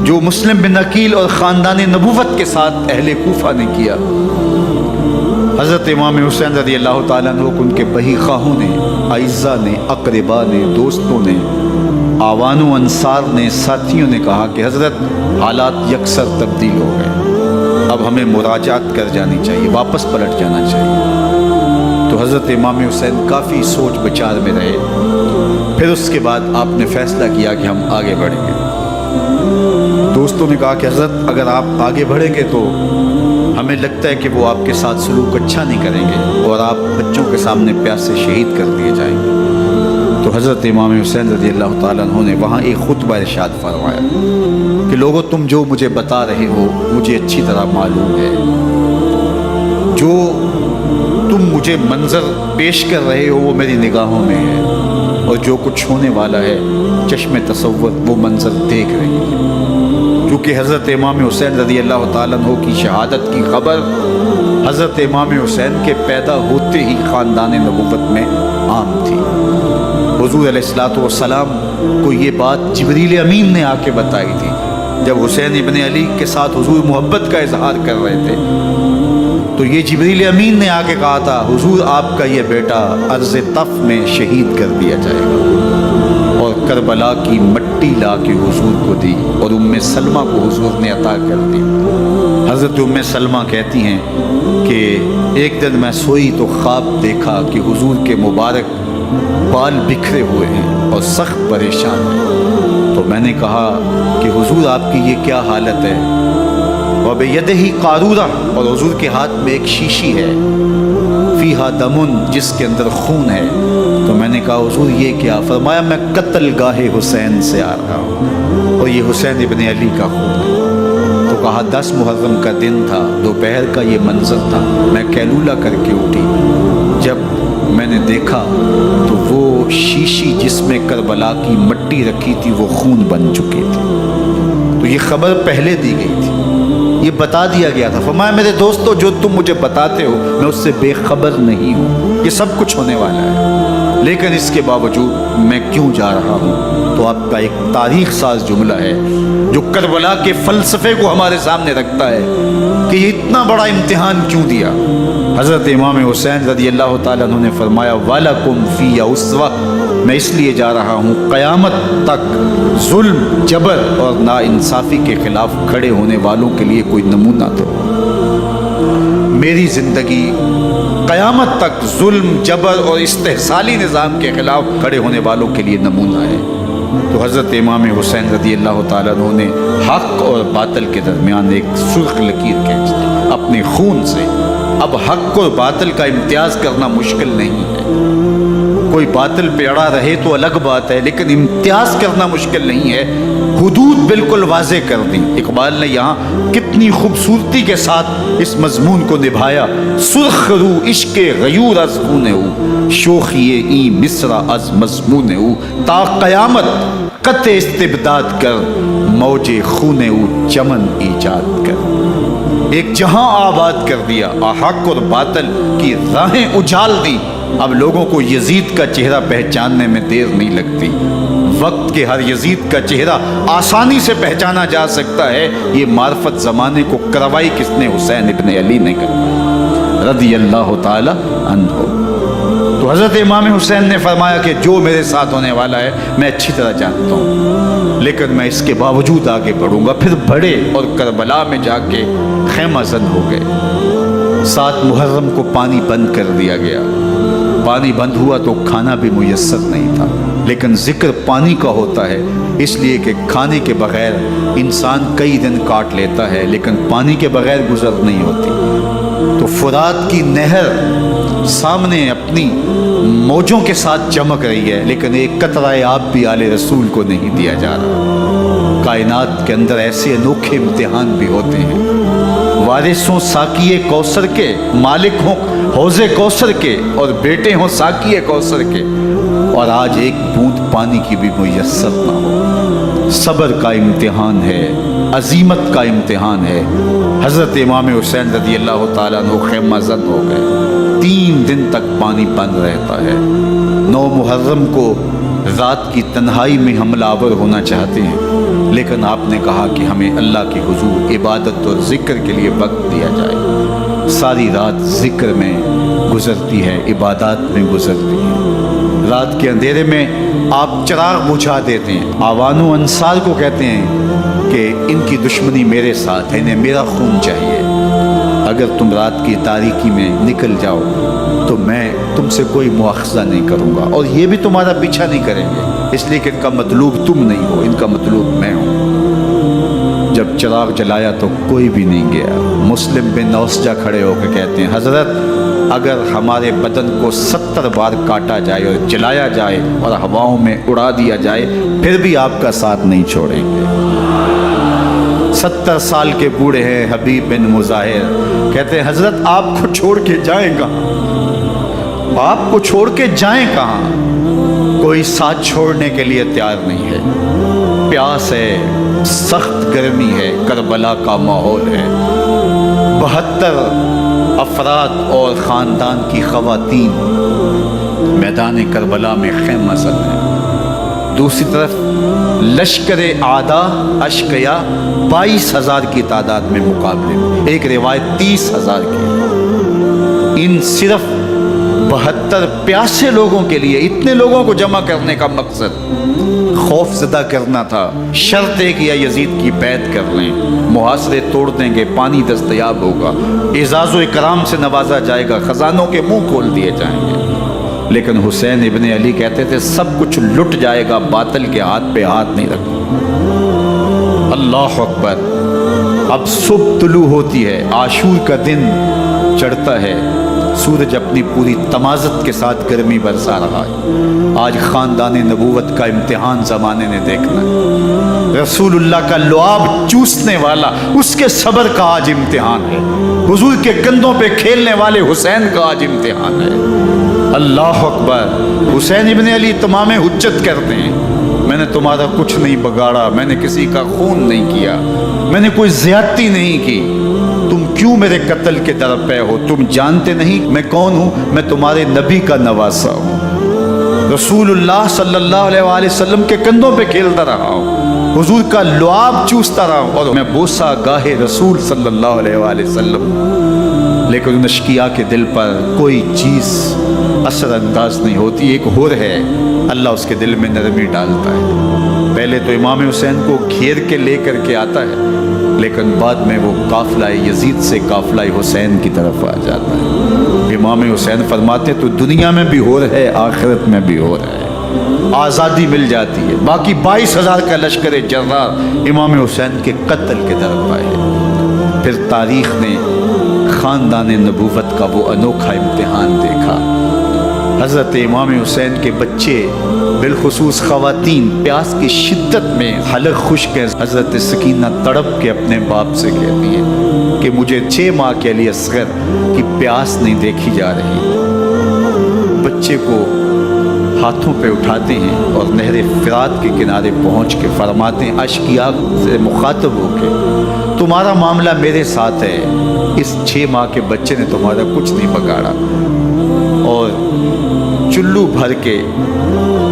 جو مسلم بن عقیل اور خاندان نبوت کے ساتھ اہل کوفہ نے کیا، حضرت امام حسین رضی اللہ تعالیٰ عنہ کو ان کے بہی خواہوں نے، اعزاء نے، اقربا نے، دوستوں نے، آوان و انصار نے، ساتھیوں نے کہا کہ حضرت حالات یکسر تبدیل ہو گئے، اب ہمیں مراجعت کر جانی چاہیے، واپس پلٹ جانا چاہیے۔ تو حضرت امام حسین کافی سوچ بچار میں رہے، پھر اس کے بعد آپ نے فیصلہ کیا کہ ہم آگے بڑھیں گے۔ دوستوں نے کہا کہ حضرت اگر آپ آگے بڑھیں گے تو ہمیں لگتا ہے کہ وہ آپ کے ساتھ سلوک اچھا نہیں کریں گے اور آپ بچوں کے سامنے پیاسے شہید کر دیے جائیں گے۔ تو حضرت امام حسین رضی اللہ تعالیٰ عنہ نے وہاں ایک خطبہ ارشاد فرمایا کہ لوگوں تم جو مجھے بتا رہے ہو مجھے اچھی طرح معلوم ہے، جو تم مجھے منظر پیش کر رہے ہو وہ میری نگاہوں میں ہے، اور جو کچھ ہونے والا ہے چشم تصور وہ منظر دیکھ رہی ہے۔ کیونکہ حضرت امام حسین رضی اللہ تعالیٰ عنہ کی شہادت کی خبر حضرت امام حسین کے پیدا ہوتے ہی خاندان نبوت میں عام تھی۔ حضور علیہ الصلوۃ والسلام کو یہ بات جبریل امین نے آ کے بتائی تھی جب حسین ابن علی کے ساتھ حضور محبت کا اظہار کر رہے تھے، تو یہ جبریل امین نے آ کے کہا تھا حضور آپ کا یہ بیٹا عرض طف میں شہید کر دیا جائے گا، اور کربلا کی مٹی لا کے حضور کو دی اور ام سلمہ کو حضور نے عطا کر دی۔ حضرت ام سلمہ کہتی ہیں کہ ایک دن میں سوئی تو خواب دیکھا کہ حضور کے مبارک بال بکھرے ہوئے ہیں اور سخت پریشان ہیں، تو میں نے کہا کہ حضور آپ کی یہ کیا حالت ہے؟ وَبِيَدِهِ قَارُورَةٌ، اور حضور کے ہاتھ میں ایک شیشی ہے، فیہا دمن، جس کے اندر خون ہے۔ تو میں نے کہا حضور یہ کیا؟ فرمایا میں قتل گاہ حسین سے آ رہا ہوں اور یہ حسین ابن علی کا خون ہے۔ تو کہا 10 محرم کا دن تھا، دوپہر کا یہ منظر تھا، میں کیلولہ کر کے اٹھی، جب میں نے دیکھا تو وہ شیشی جس میں کربلا کی مٹی رکھی تھی وہ خون بن چکی تھی۔ تو یہ خبر پہلے دی گئی تھی، یہ بتا دیا گیا تھا۔ فرمایا میرے دوستو جو تم مجھے بتاتے ہو میں اس سے بے خبر نہیں ہوں، یہ سب کچھ ہونے والا ہے، لیکن اس کے باوجود میں کیوں جا رہا ہوں؟ تو آپ کا ایک تاریخ ساز جملہ ہے جو کربلا کے فلسفے کو ہمارے سامنے رکھتا ہے کہ یہ اتنا بڑا امتحان کیوں دیا۔ حضرت امام حسین رضی اللہ تعالیٰ عنہ نے فرمایا وَلَكُمْ فِيَّ أُسْوَةٌ، میں اس لیے جا رہا ہوں قیامت تک ظلم، جبر اور ناانصافی کے خلاف کھڑے ہونے والوں کے لیے کوئی نمونہ دو۔ میری زندگی قیامت تک ظلم، جبر اور استحصالی نظام کے خلاف کھڑے ہونے والوں کے لیے نمونہ ہے۔ تو حضرت امام حسین رضی اللہ تعالیٰ عنہ نے حق اور باطل کے درمیان ایک سرخ لکیر کھینچ دی اپنے خون سے۔ اب حق اور باطل کا امتیاز کرنا مشکل نہیں ہے، کوئی باطل پہ اڑا رہے تو الگ بات ہے، لیکن امتیاز کرنا مشکل نہیں ہے۔ حدود بالکل واضح کر دی۔ اقبال نے یہاں کتنی خوبصورتی کے ساتھ اس مضمون کو نبھایا۔ سرخ رو عشق غیور از خون او، شوخی این مصرع از مضمون او، تا قیامت قطع استبداد کر، موج خون او چمن ایجاد کر۔ ایک جہاں آباد کر دیا، حق اور باطل کی راہیں اجال دی۔ اب لوگوں کو یزید کا چہرہ پہچاننے میں دیر نہیں لگتی، وقت کے ہر یزید کا چہرہ آسانی سے پہچانا جا سکتا ہے۔ یہ معرفت زمانے کو کروائی کس نے؟ حسین ابن علی نے کروائی رضی اللہ تعالی عنہ۔ تو حضرت امام حسین نے فرمایا کہ جو میرے ساتھ ہونے والا ہے میں اچھی طرح جانتا ہوں، لیکن میں اس کے باوجود آگے بڑھوں گا۔ پھر بڑھے اور کربلا میں جا کے خیمہ زن ہو گئے۔ 7 محرم کو پانی بند کر دیا گیا، پانی بند ہوا تو کھانا بھی میسر نہیں تھا، لیکن ذکر پانی کا ہوتا ہے اس لیے کہ کھانے کے بغیر انسان کئی دن کاٹ لیتا ہے، لیکن پانی کے بغیر گزر نہیں ہوتی۔ تو فرات کی نہر سامنے اپنی موجوں کے ساتھ چمک رہی ہے، لیکن ایک قطرہ آب بھی آل رسول کو نہیں دیا جا رہا۔ کائنات کے اندر ایسے انوکھے امتحان بھی ہوتے ہیں، وارث ہوں ساقی کوثر کے، مالک ہوں حوض کوثر کے، اور بیٹے ہوں ساقی کوثر کے، اور آج ایک بوند پانی کی بھی میسر نہ ہو۔ صبر کا امتحان ہے، عظیمت کا امتحان ہے۔ حضرت امام حسین رضی اللہ تعالیٰ عنہ خیمہ زن ہو گئے، 3 دن تک پانی بند رہتا ہے۔ 9 محرم کو رات کی تنہائی میں حملہ آور ہونا چاہتے ہیں، لیکن آپ نے کہا کہ ہمیں اللہ کے حضور عبادت اور ذکر کے لیے وقت دیا جائے۔ ساری رات ذکر میں گزرتی ہے، عبادات میں گزرتی ہے۔ رات کے اندھیرے میں آپ چراغ بجھا دیتے ہیں۔ آوان و انصار کو کہتے ہیں کہ ان کی دشمنی میرے ساتھ ہے، انہیں میرا خون چاہیے، اگر تم رات کی تاریکی میں نکل جاؤ تو میں تم سے کوئی مواخذہ نہیں کروں گا، اور یہ بھی تمہارا پیچھا نہیں کریں گے، اس لیے کہ ان کا مطلوب تم نہیں ہو، ان کا مطلوب میں ہوں۔ جب چراغ جلایا تو کوئی بھی نہیں گیا۔ مسلم بن نوسجہ کھڑے ہو کے کہتے ہیں حضرت اگر ہمارے بدن کو 70 بار کاٹا جائے اور جلایا جائے اور ہواؤں میں اڑا دیا جائے پھر بھی آپ کا ساتھ نہیں چھوڑیں گے۔ 70 سال کے بوڑھے ہیں حبیب بن مظاہر، کہتے ہیں حضرت آپ کو چھوڑ کے جائیں کہاں، آپ کو چھوڑ کے جائیں کہاں، کوئی ساتھ چھوڑنے کے لیے تیار نہیں ہے۔ پیاس ہے، سخت گرمی ہے، کربلا کا ماحول ہے، 72 افراد اور خاندان کی خواتین میدان کربلا میں خیمہ زن ہیں۔ دوسری طرف لشکر اعداء اشقیا 22,000 کی تعداد میں مقابلے میں، ایک روایت 30,000 کی۔ ان صرف 72 پیاسے لوگوں کے لیے اتنے لوگوں کو جمع کرنے کا مقصد خوف زدہ کرنا تھا۔ شرط ہے کہ یا یزید کی بیعت کر لیں، محاصرے توڑ دیں گے، پانی دستیاب ہوگا، اعزاز و اکرام سے نوازا جائے گا، خزانوں کے منہ کھول دیے جائیں گے۔ لیکن حسین ابن علی کہتے تھے سب کچھ لٹ جائے گا، باطل کے ہاتھ پہ ہاتھ نہیں رکھو۔ اللہ اکبر۔ اب صبح طلوع ہوتی ہے، عاشور کا دن چڑھتا ہے، سورج اپنی پوری تمازت کے ساتھ گرمی برسا رہا ہے۔ آج خاندان نبوت کا امتحان زمانے نے دیکھنا ہے۔ رسول اللہ کا لعاب چوسنے والا اس کے صبر کا آج امتحان ہے، حضور کے کندھوں پہ کھیلنے والے حسین کا آج امتحان ہے۔ اللہ اکبر۔ حسین ابن علی تمام حجت کرتے ہیں میں نے تمہارا کچھ نہیں بگاڑا، میں نے کسی کا خون نہیں کیا، میں نے کوئی زیادتی نہیں کی، تم کیوں میرے قتل کے در پہ ہو؟ تم جانتے نہیں میں کون ہوں؟ میں تمہارے نبی کا نواسا ہوں، رسول اللہ صلی اللہ علیہ وآلہ وسلم کے کندھوں پہ کھیلتا رہا ہوں، حضور کا لعاب چوستا رہا ہوں، اور میں بوسہ گاہے رسول صلی اللہ علیہ وآلہ وسلم۔ لیکن ان اشقیاء کے دل پر کوئی چیز اثر انداز نہیں ہوتی۔ ایک ہور ہے، اللہ اس کے دل میں نرمی ڈالتا ہے۔ پہلے تو امام حسین کو گھیر کے لے کر کے آتا ہے، لیکن بعد میں وہ قافلہ یزید سے قافلہ حسین کی طرف آ جاتا ہے۔ امام حسین فرماتے تو دنیا میں بھی ہور ہے، آخرت میں بھی ہور ہے، آزادی مل جاتی ہے۔ باقی 22,000 کا لشکر جرار امام حسین کے قتل کے طرف آئے۔ پھر تاریخ نے خاندان نبوت کا وہ انوکھا امتحان دیکھا۔ حضرت امام حسین کے بچے بالخصوص خواتین پیاس کی شدت میں حلق خشک ہے۔ حضرت سکینہ تڑپ کے اپنے باپ سے کہتی ہے کہ مجھے 6 ماہ کے علی اصغر کی پیاس نہیں دیکھی جا رہی۔ بچے کو ہاتھوں پہ اٹھاتے ہیں اور نہر فرات کے کنارے پہنچ کے فرماتے ہیں اشقیاء سے مخاطب ہو کے تمہارا معاملہ میرے ساتھ ہے، اس 6 ماہ کے بچے نے تمہارا کچھ نہیں بگاڑا، اور چلو بھر کے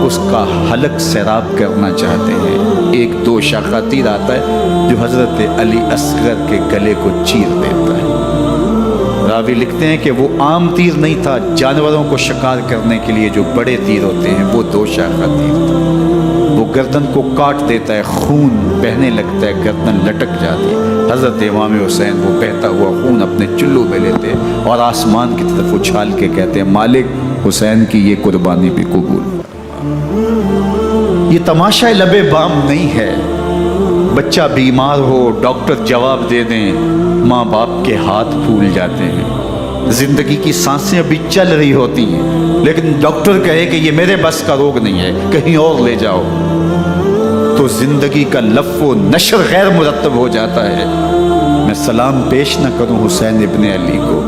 اس کا حلق سیراب کرنا چاہتے ہیں۔ ایک 2 شاخہ تیر آتا ہے جو حضرت علی اصغر کے گلے کو چیر دیتا ہے۔ راوی لکھتے ہیں کہ وہ عام تیر نہیں تھا، جانوروں کو شکار کرنے کے لیے جو بڑے تیر ہوتے ہیں وہ 2 شاخہ تیر تھا۔ وہ گردن کو کاٹ دیتا ہے، خون بہنے لگتا ہے، گردن لٹک جاتی ہے۔ حضرت امام حسین وہ بہتا ہوا خون اپنے چلو میں لیتے اور آسمان کی طرف اچھال کے کہتے ہیں مالک حسین کی یہ قربانی بھی قبول فرما۔ یہ تماشا لب بام نہیں ہے، بچہ بیمار ہو ڈاکٹر جواب دے دیں، ماں باپ کے ہاتھ پھول جاتے ہیں، زندگی کی سانسیں ابھی چل رہی ہوتی ہیں، لیکن ڈاکٹر کہے کہ یہ میرے بس کا روگ نہیں ہے، کہیں اور لے جاؤ، تو زندگی کا لف و نشر غیر مرتب ہو جاتا ہے۔ میں سلام پیش نہ کروں حسین ابن علی کو،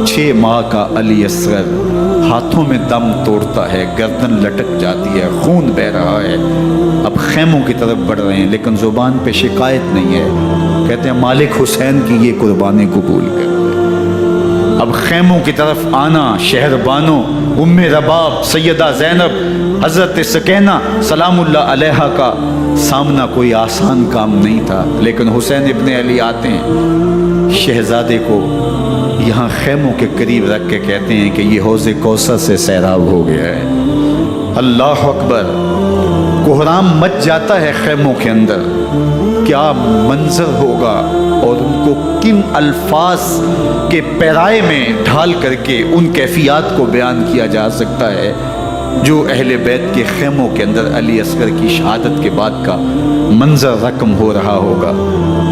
6 ماہ کا علی اصغر ہاتھوں میں دم توڑتا ہے، گردن لٹک جاتی ہے، خون بہ رہا ہے۔ اب خیموں کی طرف بڑھ رہے ہیں، لیکن زبان پہ شکایت نہیں ہے، کہتے ہیں مالک حسین کی یہ قربانی قبول کر لے۔ اب خیموں کی طرف آنا، شہر بانو، ام رباب، سیدہ زینب، حضرت سکینہ سلام اللہ علیہا کا سامنا کوئی آسان کام نہیں تھا، لیکن حسین ابن علی آتے ہیں، شہزادے کو یہاں خیموں کے قریب رکھ کے کہتے ہیں کہ یہ حوض کوثر سے سیراب ہو گیا ہے۔ اللہ اکبر، کوہرام مچ جاتا ہے خیموں کے اندر، کیا منظر ہوگا، اور ان کو کن الفاظ کے پیرائے میں ڈھال کر کے ان کیفیات کو بیان کیا جا سکتا ہے جو اہل بیت کے خیموں کے اندر علی اصغر کی شہادت کے بعد کا منظر رقم ہو رہا ہوگا۔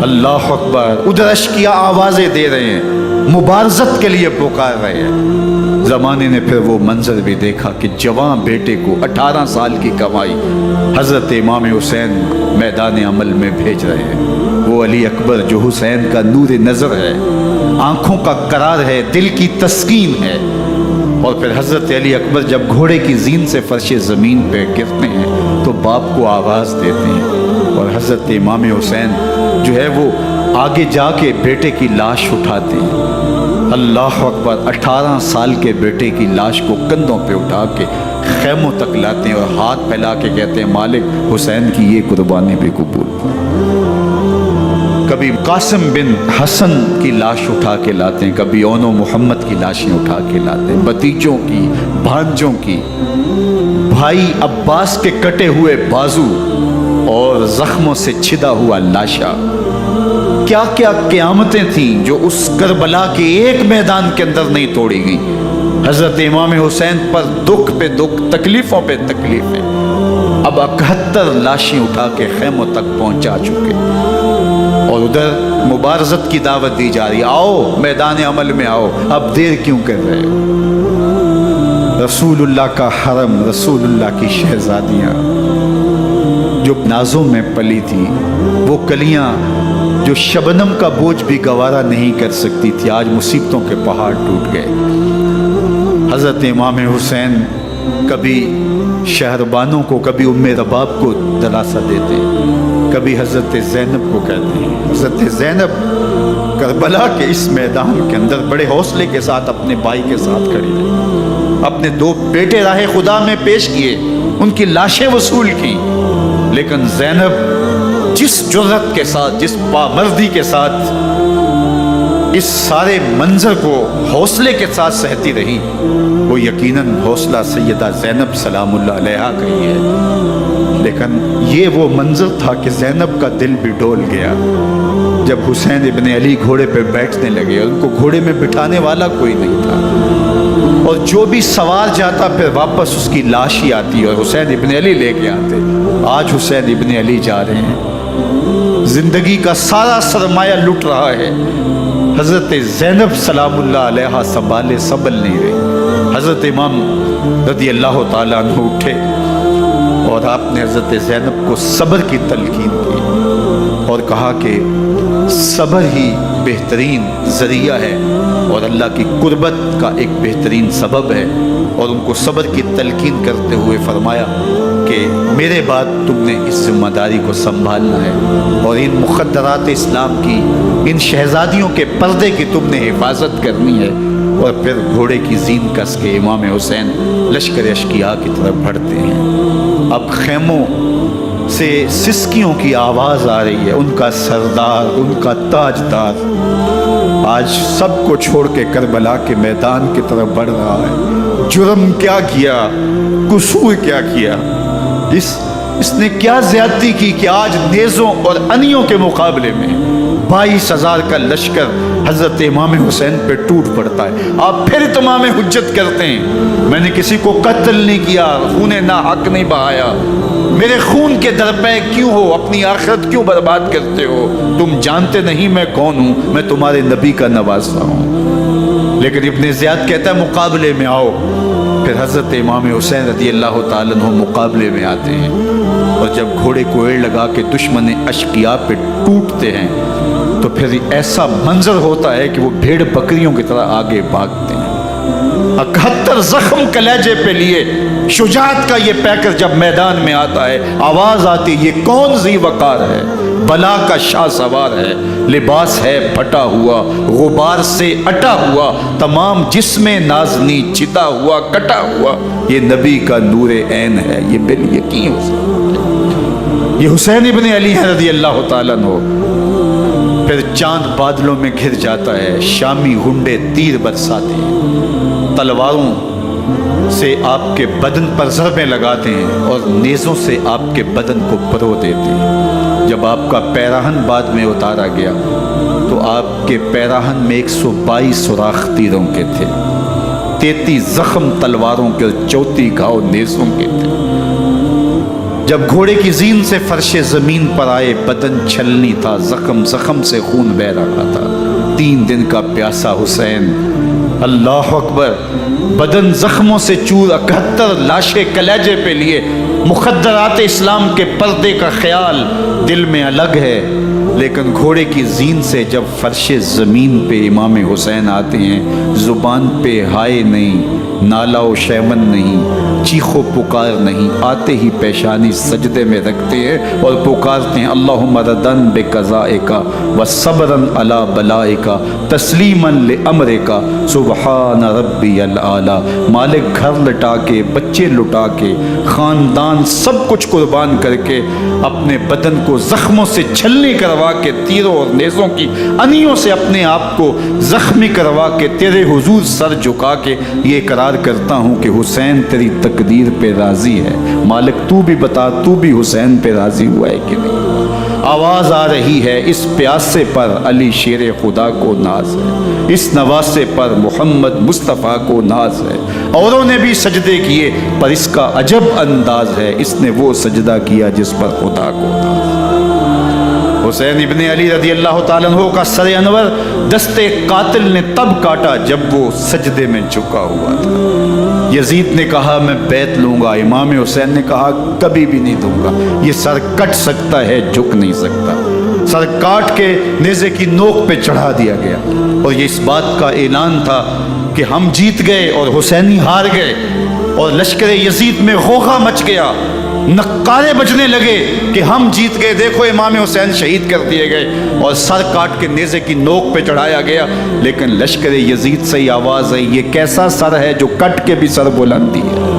اللہ اکبر، ادھر اشکیا آوازیں دے رہے ہیں، مبارزت کے لیے پکار رہے ہیں۔ زمانے نے پھر وہ منظر بھی دیکھا کہ جوان بیٹے کو 18 سال کی کمائی حضرت امام حسین میدان عمل میں بھیج رہے ہیں۔ وہ علی اکبر جو حسین کا نور نظر ہے، آنکھوں کا قرار ہے، دل کی تسکین ہے۔ اور پھر حضرت علی اکبر جب گھوڑے کی زین سے فرش زمین پہ گرتے ہیں تو باپ کو آواز دیتے ہیں، اور حضرت امام حسین جو ہے وہ آگے جا کے بیٹے کی لاش اٹھاتے ہیں۔ اللہ اکبر، 18 سال کے بیٹے کی لاش کو کندھوں پہ اٹھا کے خیموں تک لاتے ہیں اور ہاتھ پھیلا کے کہتے ہیں مالک حسین کی یہ قربانی بھی قبول۔ کبھی قاسم بن حسن کی لاش اٹھا کے لاتے ہیں، کبھی اون و محمد کی لاشیں اٹھا کے لاتے ہیں، بھتیجوں کی، بھانجوں کی، بھائی عباس کے کٹے ہوئے بازو اور زخموں سے چھدا ہوا لاشا۔ کیا کیا قیامتیں تھیں جو اس کربلا کے ایک میدان کے اندر نہیں توڑی گئیں۔ حضرت امام حسین پر دکھ پہ دکھ، تکلیفوں پہ تکلیفیں۔ اب 71 لاشیں اٹھا کے خیموں تک پہنچا چکے، اور ادھر مبارزت کی دعوت دی جا رہی ہے، آؤ میدان عمل میں آؤ، اب دیر کیوں کر رہے ہو۔ رسول اللہ کا حرم، رسول اللہ کی شہزادیاں جو نازوں میں پلی تھی، وہ کلیاں جو شبنم کا بوجھ بھی گوارا نہیں کر سکتی تھی، آج مصیبتوں کے پہاڑ ٹوٹ گئے۔ حضرت امام حسین کبھی شہربانوں کو، کبھی ام رباب کو دلاسا دیتے، کبھی حضرت زینب کو کہتے ہیں۔ حضرت زینب کربلا کے اس میدان کے اندر بڑے حوصلے کے ساتھ اپنے بھائی کے ساتھ کھڑی رہی، اپنے 2 بیٹے راہ خدا میں پیش کیے، ان کی لاشیں وصول کی، لیکن زینب جس جرأت کے ساتھ، جس پامردی کے ساتھ اس سارے منظر کو حوصلے کے ساتھ سہتی رہی، وہ یقیناً حوصلہ سیدہ زینب سلام اللہ علیہا کا ہی ہے۔ لیکن یہ وہ منظر تھا کہ زینب کا دل بھی ڈول گیا جب حسین ابن علی گھوڑے پہ بیٹھنے لگے، اور ان کو گھوڑے میں بٹھانے والا کوئی نہیں تھا، اور جو بھی سوار جاتا پھر واپس اس کی لاش ہی آتی اور حسین ابن علی لے کے آتے۔ آج حسین ابن علی جا رہے ہیں، زندگی کا سارا سرمایہ لٹ رہا ہے، حضرت زینب سلام اللہ علیہا سنبھالے سنبھل نہیں رہی۔ حضرت امام رضی اللہ تعالیٰ عنہ اٹھے اور آپ نے حضرت زینب کو صبر کی تلقین کی اور کہا کہ صبر ہی بہترین ذریعہ ہے اور اللہ کی قربت کا ایک بہترین سبب ہے، اور ان کو صبر کی تلقین کرتے ہوئے فرمایا کہ میرے بعد تم نے اس ذمہ داری کو سنبھالنا ہے، اور ان مخدرات اسلام کی، ان شہزادیوں کے پردے کی تم نے حفاظت کرنی ہے۔ اور پھر گھوڑے کی زین کس کے امام حسین لشکر اشکیا کی طرف بڑھتے ہیں۔ اب خیموں سے سسکیوں کی آواز آ رہی ہے، ان کا سردار، ان کا تاجدار آج سب کو چھوڑ کے کربلا کے میدان کی طرف بڑھ رہا ہے۔ جرم کیا کیا، قصور کیا کیا، اس نے کیا زیادتی کی کہ آج نیزوں اور انیوں کے مقابلے میں 22,000 کا لشکر حضرت امام حسین پہ ٹوٹ پڑتا ہے۔ آپ پھر اتمام حجت کرتے ہیں، میں نے کسی کو قتل نہیں کیا، خون ناحق نہیں بہایا، میرے خون کے درپے کیوں ہو، اپنی آخرت کیوں برباد کرتے ہو، تم جانتے نہیں میں کون ہوں، میں تمہارے نبی کا نواسا ہوں۔ لیکن ابن زیاد کہتا ہے مقابلے میں آؤ۔ پھر حضرت امام حسین رضی اللہ تعالیٰ عنہ مقابلے میں آتے ہیں، اور جب گھوڑے کو ایڑ لگا کے دشمن اشقیاء پہ ٹوٹتے ہیں تو پھر ایسا منظر ہوتا ہے کہ وہ بھیڑ بکریوں کی طرح آگے بھاگتے ہیں۔ 71 زخم کلیجے پہ لیے، شجاعت کا یہ پیکر جب میدان میں آتا ہے، آواز آتی یہ کون ذی وقار ہے، بلا کا شاہ سوار ہے، لباس ہے پھٹا ہوا غبار سے اٹا ہوا، تمام جسم نازنی چتا ہوا کٹا ہوا، یہ نبی کا نور عین ہے، یہ بال یقین یہ حسین ابن علی ہے رضی اللہ تعالیٰ عنہ۔ پھر چاند بادلوں میں گھر جاتا ہے، شامی گنڈے تیر برساتے ہیں، تلواروں سے آپ کے بدن پر ضربیں لگاتے ہیں اور نیزوں سے آپ کے بدن کو پرو دیتے ہیں۔ جب آپ کا پیراہن بعد میں اتارا گیا تو آپ کے پیراہن میں 122 سوراخ تیروں کے تھے، 33 زخم تلواروں کے اور 34 گھاؤ نیزوں کے تھے۔ جب گھوڑے کی زین سے فرش زمین پر آئے، بدن چھلنی تھا، زخم زخم سے خون بہ رہا تھا، 3 دن کا پیاسا حسین، اللہ اکبر، بدن زخموں سے چور، 71 لاشیں کلیجے پہ لیے، مخدرات اسلام کے پردے کا خیال دل میں الگ ہے، لیکن گھوڑے کی زین سے جب فرش زمین پہ امام حسین آتے ہیں، زبان پہ ہائے نہیں، نالا و شیون نہیں، چیخ و پکار نہیں، آتے ہی پیشانی سجدے میں رکھتے ہیں اور پکارتے ہیں اللہم ردن بقضائک و صبرن علی بلائک تسلیما لامرک سبحان ربی الاعلی۔ مالک گھر لٹا کے، بچے لٹا کے، خاندان سب کچھ قربان کر کے، اپنے بدن کو زخموں سے چھلنی کروا کے، تیروں اور نیزوں کی انیوں سے اپنے آپ کو زخمی کروا کے، تیرے حضور سر جھکا کے یہ اقرار کرتا ہوں کہ حسین تیری تقدیر پہ راضی ہے، مالک تو بھی بتا، تو بھی حسین پہ راضی ہوا ہے کہ نہیں؟ آواز آ رہی ہے اس پیاسے پر علی شیر خدا کو ناز ہے، اس نواسے پر محمد مصطفیٰ کو ناز ہے، اوروں نے بھی سجدے کیے پر اس کا عجب انداز ہے، اس نے وہ سجدہ کیا جس پر خدا کو ناز ہے۔ حسین ابن علی رضی اللہ تعالیٰ عنہ کا سر انور دستے قاتل نے تب کاٹا جب وہ سجدے میں جھکا ہوا تھا۔ یزید نے کہا میں بیعت لوں گا، امام حسین نے کہا کبھی بھی نہیں دوں گا، یہ سر کٹ سکتا ہے جھک نہیں سکتا۔ سر کاٹ کے نیزے کی نوک پہ چڑھا دیا گیا اور یہ اس بات کا اعلان تھا کہ ہم جیت گئے اور حسینی ہار گئے، اور لشکر یزید میں غوغا مچ گیا، نقارے بجنے لگے کہ ہم جیت گئے، دیکھو امام حسین شہید کر دیے گئے، اور سر کاٹ کے نیزے کی نوک پہ چڑھایا گیا۔ لیکن لشکر یزید سے ہی آواز آئی یہ کیسا سر ہے جو کٹ کے بھی سر بلندی ہے،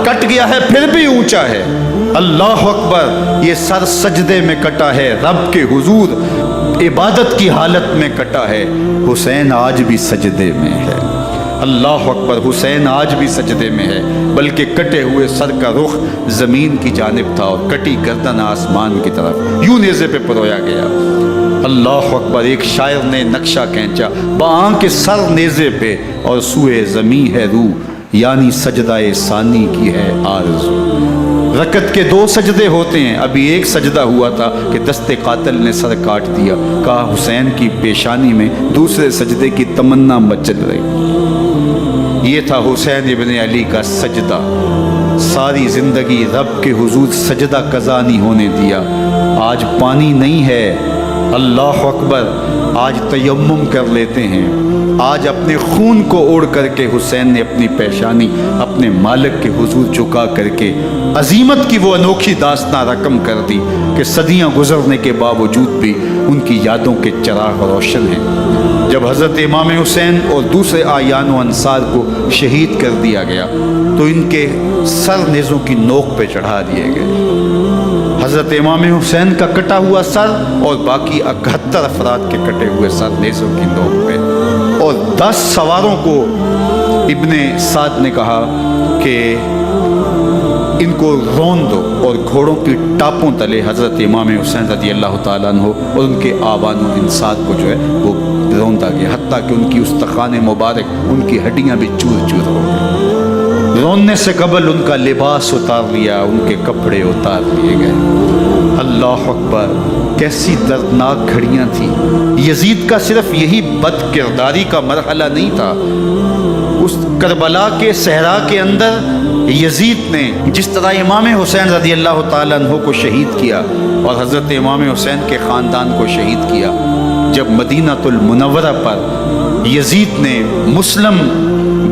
کٹ گیا ہے پھر بھی اونچا ہے، اللہ اکبر، یہ سر سجدے میں کٹا ہے، رب کے حضور عبادت کی حالت میں کٹا ہے، حسین آج بھی سجدے میں ہے، اللہ اکبر، حسین آج بھی سجدے میں ہے، بلکہ کٹے ہوئے سر کا رخ زمین کی جانب تھا اور کٹی گردن آسمان کی طرف، یوں نیزے پہ پرویا گیا، اللہ اکبر۔ ایک شاعر نے نقشہ کھینچا بآنکھ سر نیزے پہ اور سوئے زمین ہے روح، یعنی سجدہ ثانی کی ہے آرزو۔ رکعت کے 2 سجدے ہوتے ہیں، ابھی ایک سجدہ ہوا تھا کہ دست قاتل نے سر کاٹ دیا، کہا حسین کی پیشانی میں دوسرے سجدے کی تمنا مچل رہی۔ یہ تھا حسین ابن علی کا سجدہ، ساری زندگی رب کے حضور سجدہ قضا نہیں ہونے دیا۔ آج پانی نہیں ہے، اللہ اکبر، آج تیمم کر لیتے ہیں، آج اپنے خون کو اوڑھ کر کے حسین نے اپنی پیشانی اپنے مالک کے حضور جھکا کر کے عظیمت کی وہ انوکھی داستان رقم کر دی کہ صدیاں گزرنے کے باوجود بھی ان کی یادوں کے چراغ روشن ہیں۔ جب حضرت امام حسین اور دوسرے آیان و انصار کو شہید کر دیا گیا تو ان کے سر نیزوں کی نوک پہ چڑھا دیے گئے، حضرت امام حسین کا کٹا ہوا سر اور باقی 71 افراد کے کٹے ہوئے سر نیزوں کی نوک پہ، اور 10 سواروں کو ابن سعد نے کہا کہ ان کو رون دو، اور گھوڑوں کی ٹاپوں تلے حضرت امام حسین رضی اللہ تعالیٰ عنہ اور ان کے آبان و انساد کو جو ہے وہ روندا گیا، حتیٰ کہ ان کی استخوان مبارک، ان کی ہڈیاں بھی چور چور ہو گئی۔ روننے سے قبل ان کا لباس اتار لیا، ان کے کپڑے اتار لیے گئے، اللہ اکبر، کیسی دردناک گھڑیاں تھیں۔ یزید کا صرف یہی بد کرداری کا مرحلہ نہیں تھا، اس کربلا کے صحرا کے اندر یزید نے جس طرح امام حسین رضی اللہ تعالیٰ عنہ کو شہید کیا اور حضرت امام حسین کے خاندان کو شہید کیا، جب مدینہ المنورہ پر یزید نے مسلم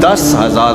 10,000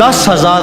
10,000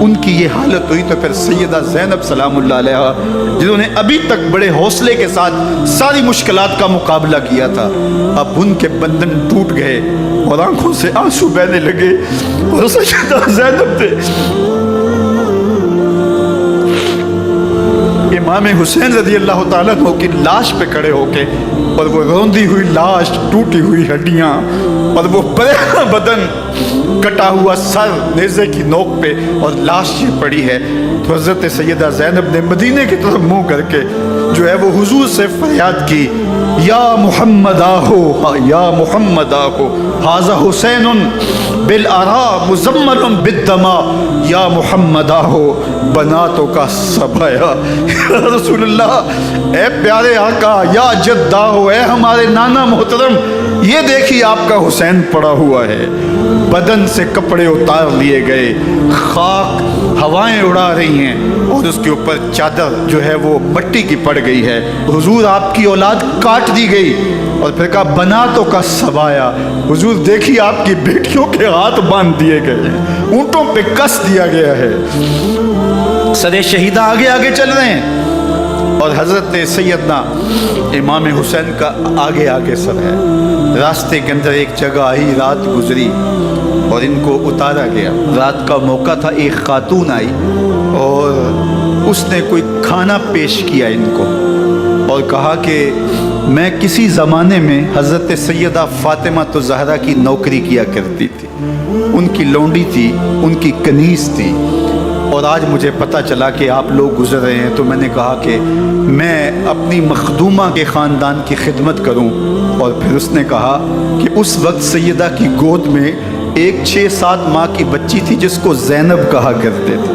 ان کی یہ حالت ہوئی تو پھر سیدہ زینب سلام اللہ علیہا جنہوں نے ابھی تک بڑے حوصلے کے ساتھ ساری مشکلات کا مقابلہ کیا تھا، اب ان کے بندھن ٹوٹ گئے اور آنکھوں سے آنسو بہنے لگے، اور سیدہ زینب نے امام حسین رضی اللہ تعالیٰ عنہ کی لاش پہ کھڑے ہو کے، اور وہ روندی ہوئی لاش، ٹوٹی ہوئی ہڈیاں، اور وہ پریشان بدن، کٹا ہوا سر نیزے کی نوک پہ، اور لاش یہ پڑی ہے، تو حضرت سیدہ زینب نے مدینے کی طرف منہ کر کے جو ہے وہ حضور سے فریاد کی، یا محمد آہو، یا محمد آہو، ھذا حسین بالآراء مزمل بالدماء، یا محمد آہو بناتوں کا سبایا۔ یا رسول اللہ، اے پیارے آقا، یا جد آہو، اے ہمارے نانا محترم، یہ دیکھیے آپ کا حسین پڑا ہوا ہے، بدن سے کپڑے اتار لیے گئے، خاک ہوائیں اڑا رہی ہیں، اور اس کے اوپر چادر جو ہے وہ مٹی کی پڑ گئی ہے، حضور آپ کی اولاد کاٹ دی گئی، اور پھر کہا بناتوں کا سبایا، حضور دیکھیے آپ کی بیٹیوں کے ہاتھ باندھ دیے گئے ہیں، اونٹوں پہ کس دیا گیا ہے، سر شہیدہ آگے آگے چل رہے ہیں، اور حضرت سیدنا امام حسین کا آگے آگے سر ہے۔ راستے کے اندر ایک جگہ آئی، رات گزری اور ان کو اتارا گیا، رات کا موقع تھا، ایک خاتون آئی اور اس نے کوئی کھانا پیش کیا ان کو، اور کہا کہ میں کسی زمانے میں حضرت سیدہ فاطمہ زہرا کی نوکری کیا کرتی تھی، ان کی لونڈی تھی، ان کی کنیز تھی، اور آج مجھے پتہ چلا کہ آپ لوگ گزر رہے ہیں، تو میں نے کہا کہ میں اپنی مخدومہ کے خاندان کی خدمت کروں، اور پھر اس نے کہا کہ اس وقت سیدہ کی گود میں ایک 6-7 ماہ کی بچی تھی جس کو زینب کہا کرتے تھے،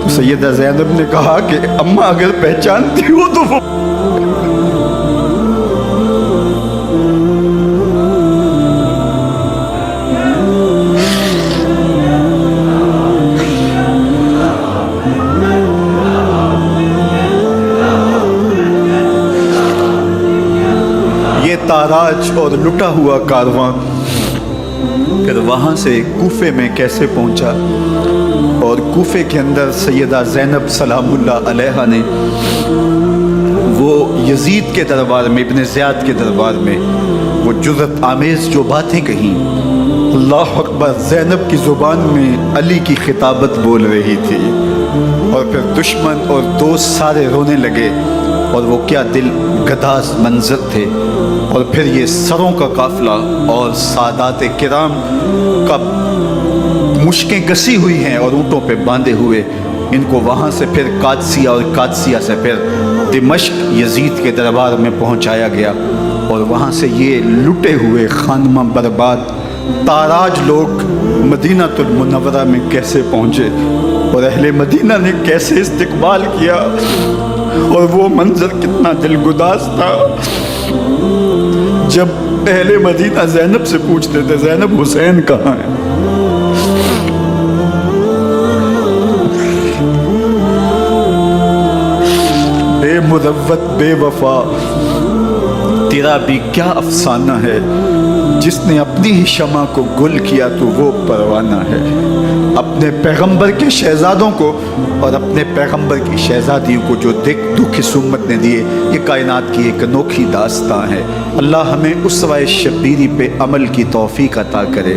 تو سیدہ زینب نے کہا کہ اماں اگر پہچانتی ہو تو وہ تاراج اور لٹا ہوا کارواں پھر وہاں سے کوفے میں کیسے پہنچا، اور کوفے کے اندر سیدہ زینب سلام اللہ علیہا نے وہ یزید کے دربار میں، ابن زیاد کے دربار میں وہ جرأت آمیز جو باتیں کہیں، اللہ اکبر، زینب کی زبان میں علی کی خطابت بول رہی تھی، اور پھر دشمن اور دوست سارے رونے لگے، اور وہ کیا دل گداز منظر تھے، اور پھر یہ سروں کا قافلہ اور سادات کرام کا مشکیں کسی ہوئی ہیں اور اونٹوں پہ باندھے ہوئے، ان کو وہاں سے پھر قادسیہ اور قادسیہ سے پھر دمشق یزید کے دربار میں پہنچایا گیا، اور وہاں سے یہ لٹے ہوئے خانمہ برباد تاراج لوگ مدینہ المنورہ میں کیسے پہنچے، اور اہل مدینہ نے کیسے استقبال کیا، اور وہ منظر کتنا دلگداز تھا جب اہل مدینہ زینب سے پوچھتے تھے زینب حسین کہاں ہے، بے مروت بے وفا تیرا بھی کیا افسانہ ہے، جس نے اپنی ہی شمع کو گل کیا تو وہ پروانہ ہے، اپنے پیغمبر کے شہزادوں کو اور اپنے پیغمبر کی شہزادیوں کو جو دکھ اس امت نے دیے، یہ کائنات کی ایک انوکھی داستان ہے۔ اللہ ہمیں اسوہ شبیری پہ عمل کی توفیق عطا کرے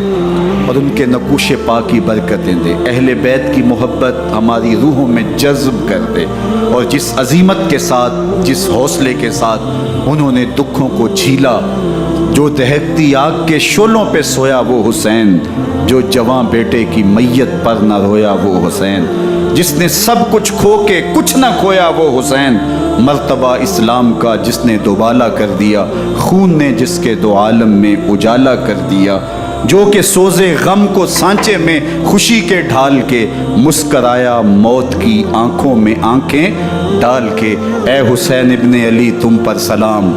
اور ان کے نقوش پاک کی برکتیں دے، اہل بیت کی محبت ہماری روحوں میں جذب کر دے، اور جس عظیمت کے ساتھ، جس حوصلے کے ساتھ انہوں نے دکھوں کو جھیلا، جو دہکتی آگ کے شعلوں پہ سویا وہ حسین، جو جواں بیٹے کی میت پر نہ رویا وہ حسین، جس نے سب کچھ کھو کے کچھ نہ کھویا وہ حسین، مرتبہ اسلام کا جس نے دوبالا کر دیا، خون نے جس کے دو عالم میں اجالا کر دیا، جو کہ سوزے غم کو سانچے میں خوشی کے ڈھال کے، مسکرایا موت کی آنکھوں میں آنکھیں ڈال کے، اے حسین ابن علی تم پر سلام،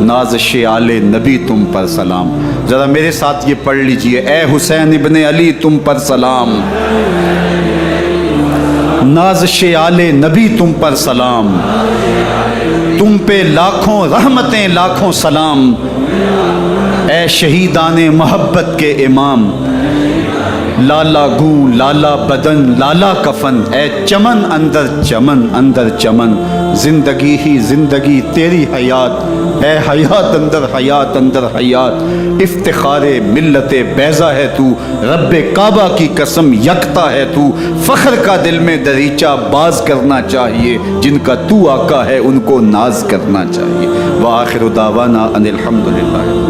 نازش آل نبی تم پر سلام۔ ذرا میرے ساتھ یہ پڑھ لیجئے، اے حسین ابن علی تم پر سلام، نازش آل نبی تم پر سلام، تم پہ لاکھوں رحمتیں لاکھوں سلام، اے شہیدان محبت کے امام، لالا گوں لالا بدن لالا کفن، اے چمن اندر چمن، زندگی ہی زندگی تیری حیات، اے حیات اندر حیات، افتخار ملت بیضا ہے تو، رب کعبہ کی قسم یکتا ہے تو، فخر کا دل میں دریچہ باز کرنا چاہیے، جن کا تو آقا ہے ان کو ناز کرنا چاہیے۔ وآخر دعوانا ان الحمدللہ۔